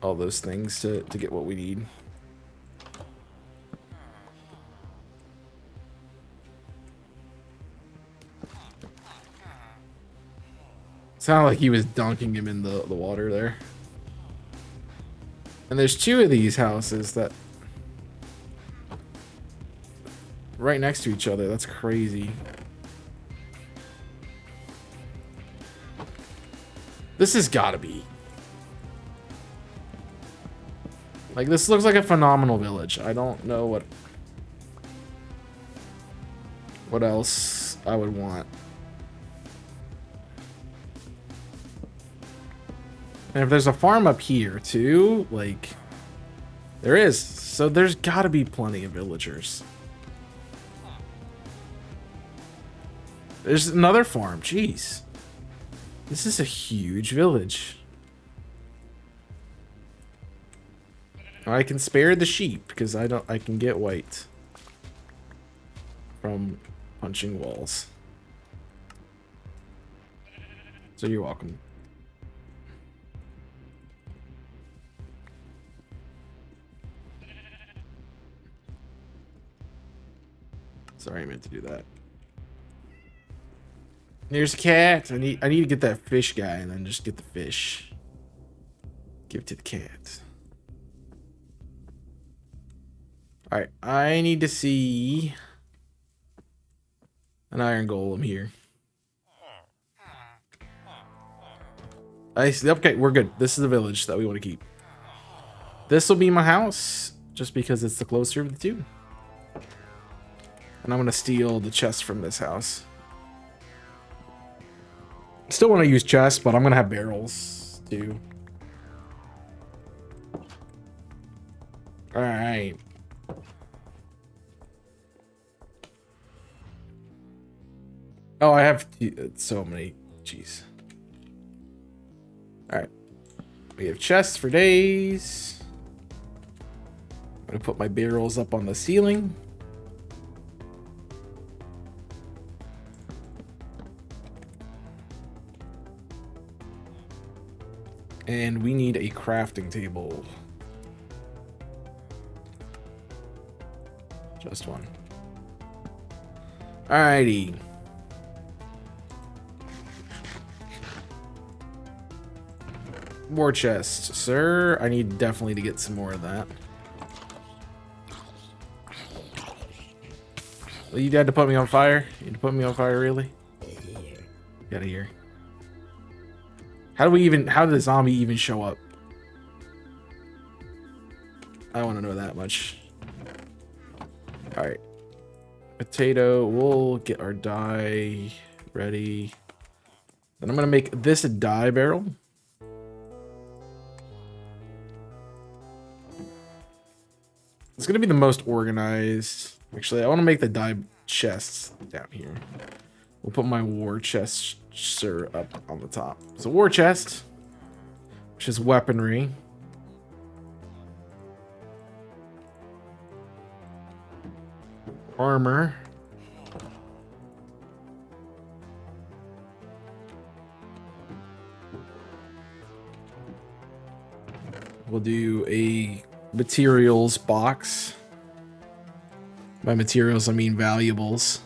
all those things to get what we need. Sounded like he was dunking him in the water there. And there's two of these houses that right next to each other. That's crazy. This has got to be. Like, this looks like a phenomenal village. I don't know what else I would want. And if there's a farm up here too, like, there is. So there's got to be plenty of villagers. There's another farm. Jeez. This is a huge village. I can spare the sheep because I can get white from punching walls. So you're welcome. Sorry, I meant to do that. There's a cat. I need to get that fish guy and then just get the fish. Give it to the cat. Alright, I need to see an iron golem here. I see. Okay, we're good. This is the village that we want to keep. This will be my house, just because it's the closer of the two. And I'm going to steal the chest from this house. Still want to use chests, but I'm going to have barrels, too. Alright. Oh, I have so many. Jeez. Alright. We have chests for days. I'm going to put my barrels up on the ceiling. And we need a crafting table. Just one. Alrighty. More chests, sir. I need definitely to get some more of that. Well, you had to put me on fire? You had to put me on fire, really? Get out of here. How did the zombie even show up? I want to know that much. Alright. Potato, we'll get our dye ready. Then I'm going to make this a dye barrel. It's gonna be the most organized. Actually, I want to make the dye chests down here. We'll put my war chest, sir, up on the top. So war chest, which is weaponry. Armor. We'll do a materials box. By materials, I mean valuables.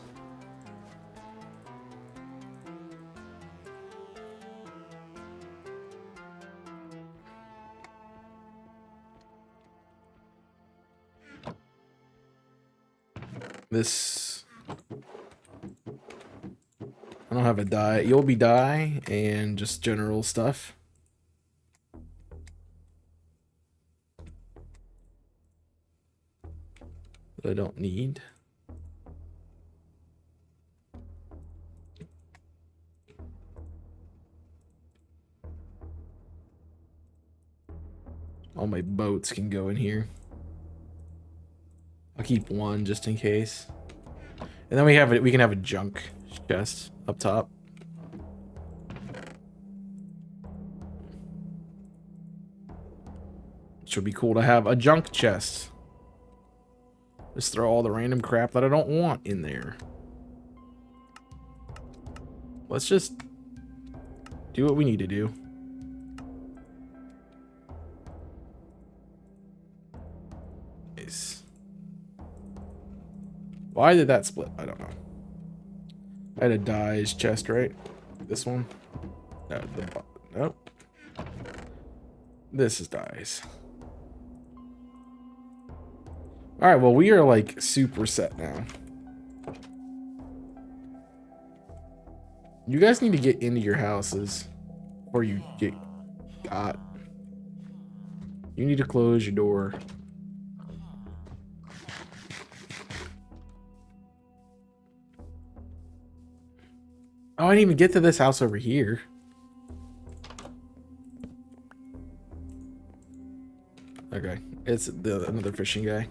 This, I don't have a dye. You'll be dye and just general stuff. That I don't need. All my boats can go in here. I'll keep one just in case. And then we can have a junk chest up top. Which would be cool to have a junk chest. Just throw all the random crap that I don't want in there. Let's just do what we need to do. Nice. Why did that split? I don't know. I had a dyes chest, right? This one? No, nope. This is dyes. Alright, well, we are like super set now. You guys need to get into your houses before you get got. You need to close your door. Oh, I didn't even get to this house over here. Okay, it's another fishing guy.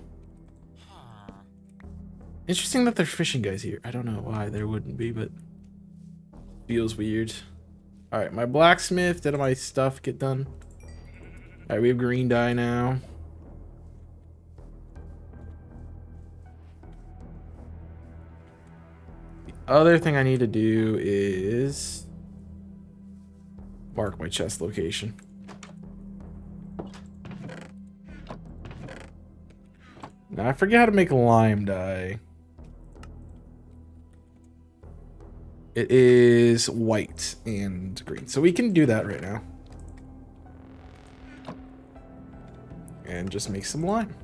Interesting that there's fishing guys here. I don't know why there wouldn't be, but feels weird. All right, my blacksmith, did my stuff get done? All right, we have green dye now. The other thing I need to do is mark my chest location. Now I forget how to make lime dye. It is white and green. So we can do that right now. And just make some lime.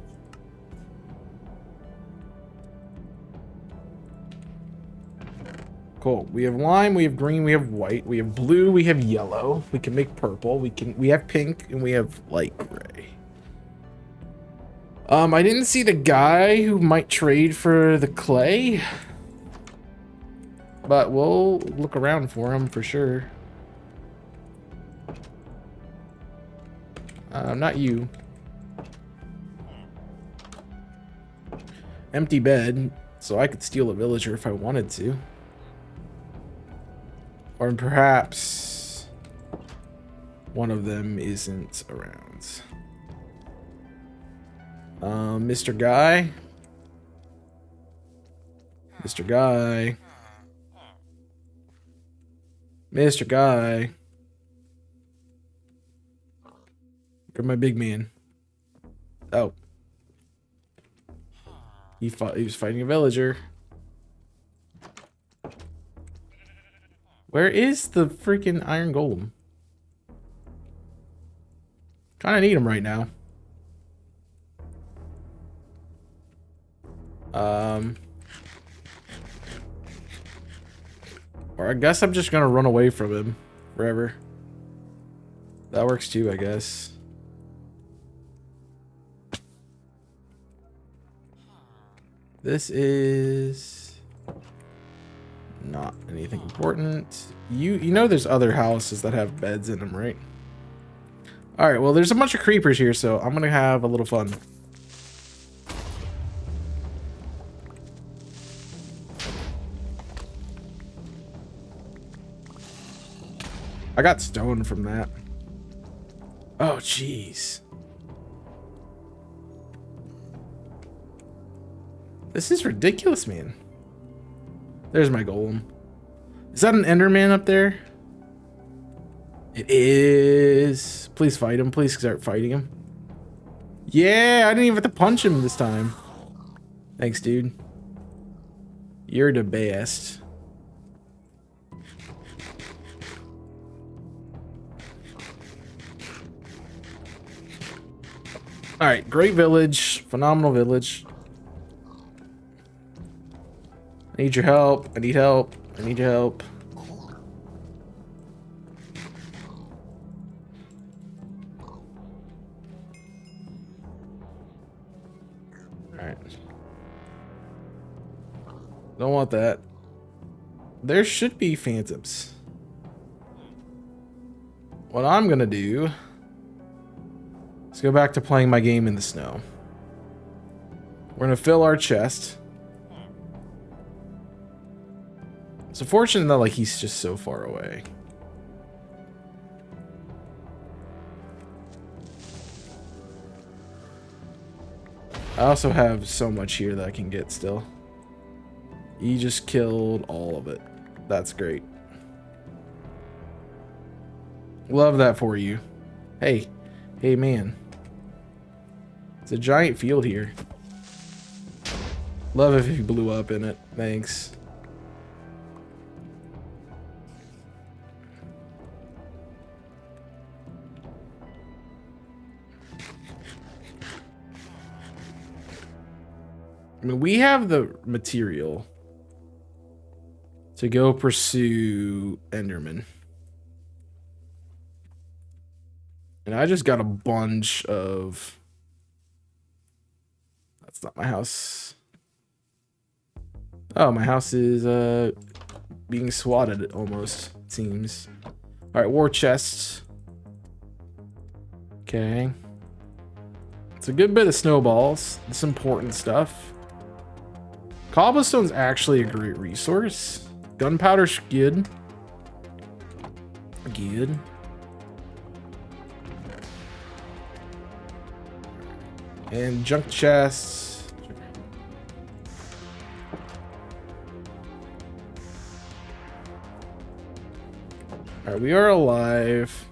Cool. We have lime, we have green, we have white, we have blue, we have yellow. We can make purple. We have pink, and we have light gray. I didn't see the guy who might trade for the clay. But we'll look around for him for sure. Not you. Empty bed, so I could steal a villager if I wanted to. Or perhaps one of them isn't around. Mr. Guy? Mr. Guy? Mr. Guy. You're my big man. Oh. He was fighting a villager. Where is the freaking iron golem? Trying to need him right now. Or I guess I'm just gonna run away from him forever. That works too, I guess. This is not anything important. You know there's other houses that have beds in them, right? All right, well, there's a bunch of creepers here, so I'm gonna have a little fun. I got stone from that. Oh, jeez. This is ridiculous, man. There's my golem. Is that an Enderman up there? It is. Please fight him. Please start fighting him. Yeah, I didn't even have to punch him this time. Thanks, dude. You're the best. All right, great village. Phenomenal village. I need your help. I need help. I need your help. Alright. Don't want that. There should be phantoms. What I'm gonna do is go back to playing my game in the snow. We're gonna fill our chest. It's unfortunate that like he's just so far away. I also have so much here that I can get still. You just killed all of it. That's great. Love that for you. Hey. Hey, man. It's a giant field here. Love if you blew up in it. Thanks. I mean, we have the material to go pursue Enderman. And I just got a bunch of... That's not my house. Oh, my house is being swatted almost, it seems. All right, war chests. Okay. It's a good bit of snowballs. It's important stuff. Cobblestone's actually a great resource. Gunpowder's good. Good. And junk chests. Alright, we are alive.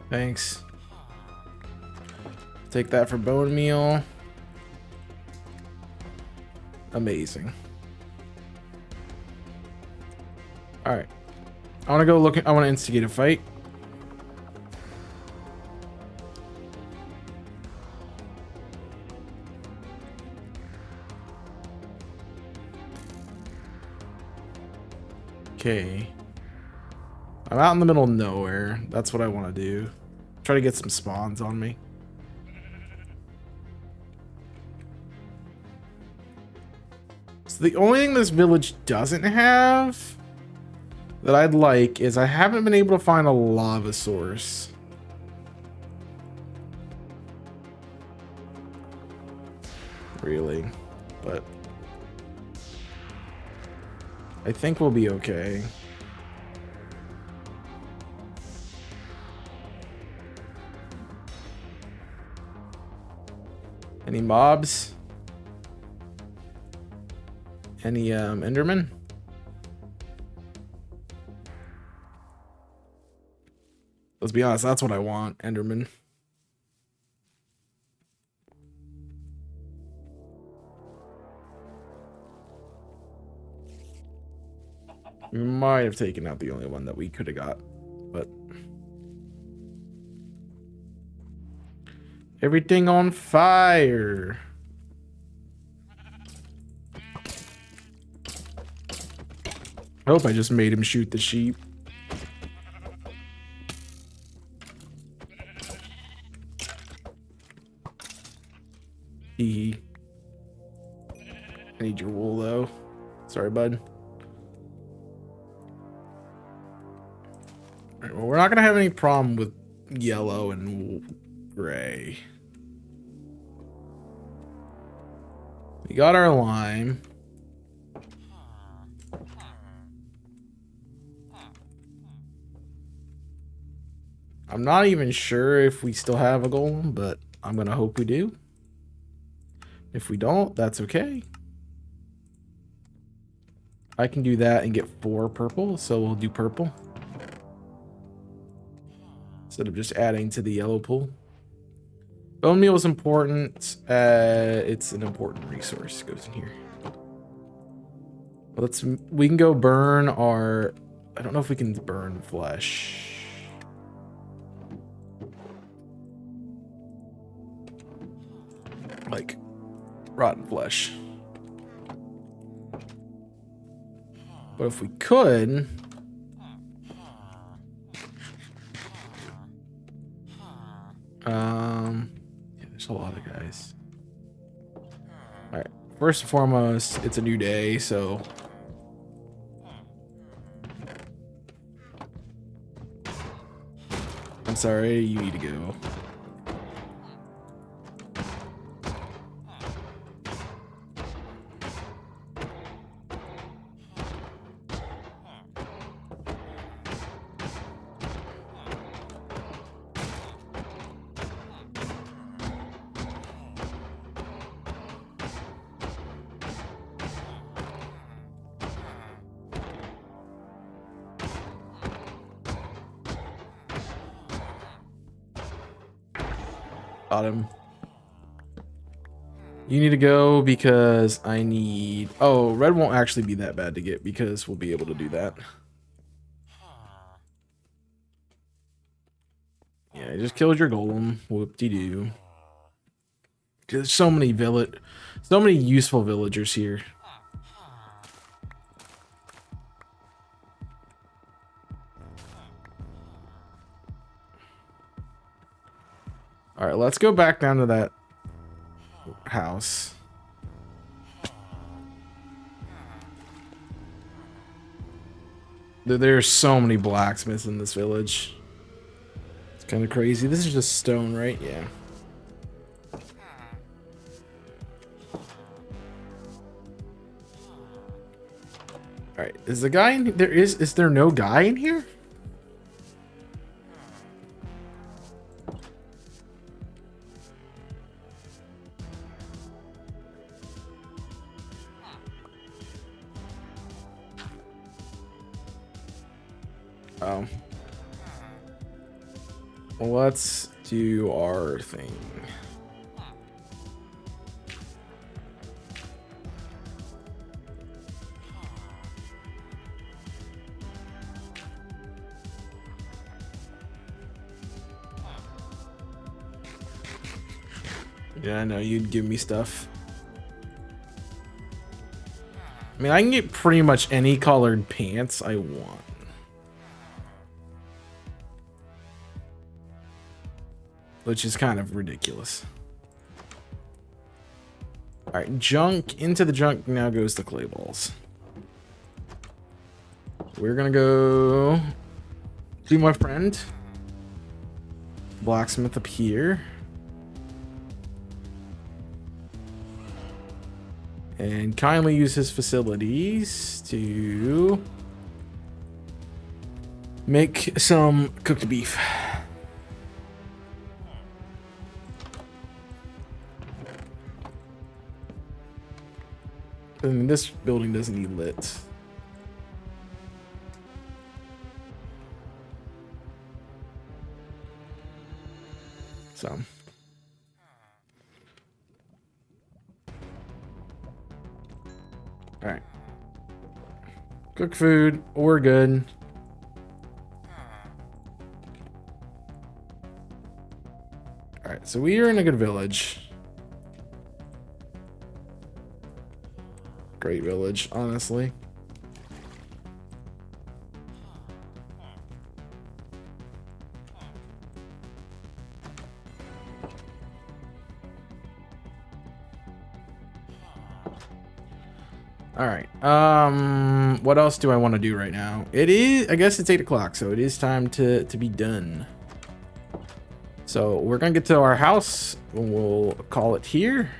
Thanks. Take that for bone meal. Amazing. All right. I want to go look. I want to instigate a fight. Okay. I'm out in the middle of nowhere. That's what I want to do. Try to get some spawns on me. So the only thing this village doesn't have that I'd like is I haven't been able to find a lava source. Really, but I think we'll be okay. Any mobs? Any Enderman? Let's be honest, that's what I want, Enderman. We might have taken out the only one that we could have got, but everything on fire. I hope I just made him shoot the sheep. I need your wool though. Sorry, bud. Alright, well, we're not gonna have any problem with yellow and gray. We got our lime. I'm not even sure if we still have a golem, but I'm gonna hope we do. If we don't, that's okay. I can do that and get 4 purple, so we'll do purple. Instead of just adding to the yellow pool. Bone meal is important. It's an important resource. Goes in here. We can go burn our... I don't know if we can burn flesh. Like rotten flesh. But if we could... yeah, there's a lot of guys. Alright, first and foremost, it's a new day, so... I'm sorry, you need to go. Got him. You need to go because I need... Oh, red won't actually be that bad to get because we'll be able to do that. Yeah, I just killed your golem. Whoop-de-doo. There's so many useful villagers here. All right, let's go back down to that house. There's so many blacksmiths in this village. It's kind of crazy. This is just stone, right? Yeah. All right, is the guy in there? Is there no guy in here? Oh. Well, let's do our thing. Yeah, I know you'd give me stuff. I mean, I can get pretty much any colored pants I want. Which is kind of ridiculous. Alright, junk. Into the junk now goes the clay balls. We're gonna go to my friend. Blacksmith up here. And kindly use his facilities to make some cooked beef. I mean, this building doesn't need lit. So. Alright. Cook food. We're good. Alright, so we are in a good village. Great village, honestly. All right. What else do I want to do right now? It is, I guess it's 8 o'clock, so it is time to be done. So we're gonna get to our house and we'll call it here.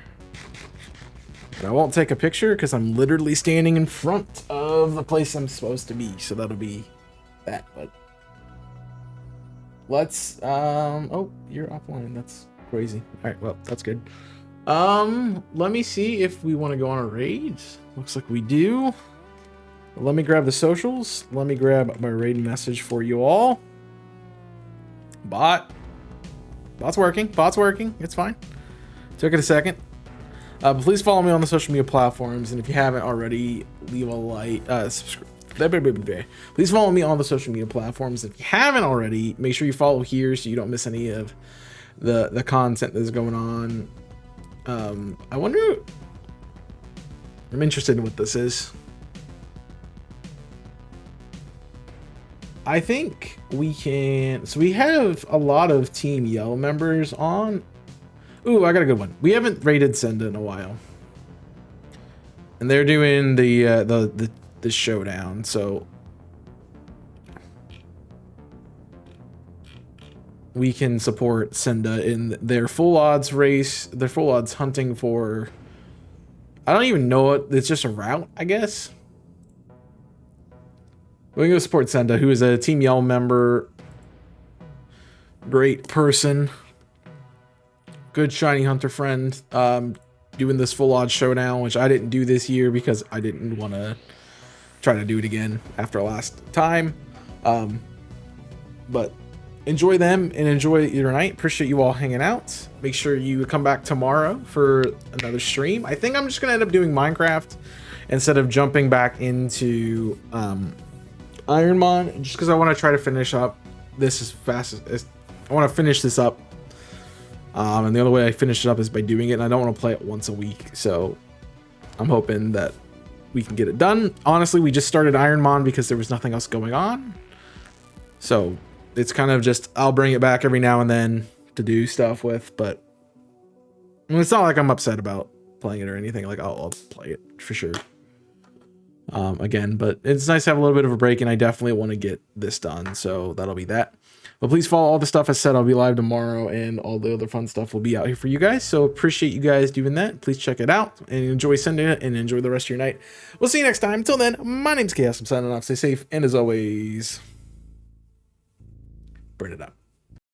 But I won't take a picture because I'm literally standing in front of the place I'm supposed to be. So that'll be that. But let's oh, you're offline. That's crazy. All right, well, that's good. Let me see if we want to go on a raid. Looks like we do. Let me grab the socials. Let me grab my raid message for you all. Bot's working. Bot's working. It's fine. Took it a second. But please follow me on the social media platforms, and if you haven't already, leave a like. Please follow me on the social media platforms. If you haven't already, make sure you follow here so you don't miss any of the content that's going on. I wonder. I'm interested in what this is. I think we can. So we have a lot of Team Yell members on. Ooh, I got a good one. We haven't raided Senda in a while, and they're doing the showdown. So we can support Senda in their full odds race. Their full odds hunting for. I don't even know what. It's just a route, I guess. We can go support Senda, who is a Team Yell member. Great person. Good shiny hunter friend. Doing this full odds showdown, which I didn't do this year because I didn't want to try to do it again after last time. But enjoy them and enjoy your night. Appreciate you all hanging out. Make sure you come back tomorrow for another stream. I think I'm just gonna end up doing Minecraft instead of jumping back into Ironmon, just because I want to try to finish up this as fast as I want to finish this up. And the only way I finish it up is by doing it, and I don't want to play it once a week. So I'm hoping that we can get it done. Honestly, we just started Ironmon because there was nothing else going on. So it's kind of just, I'll bring it back every now and then to do stuff with, but I mean, it's not like I'm upset about playing it or anything. Like I'll play it for sure. Again, but it's nice to have a little bit of a break, and I definitely want to get this done. So that'll be that. But please follow all the stuff I said. I'll be live tomorrow, and all the other fun stuff will be out here for you guys. So appreciate you guys doing that. Please check it out and enjoy sending it, and enjoy the rest of your night. We'll see you next time. Until then, my name's Chaos. I'm signing off. Stay safe, and as always, burn it up.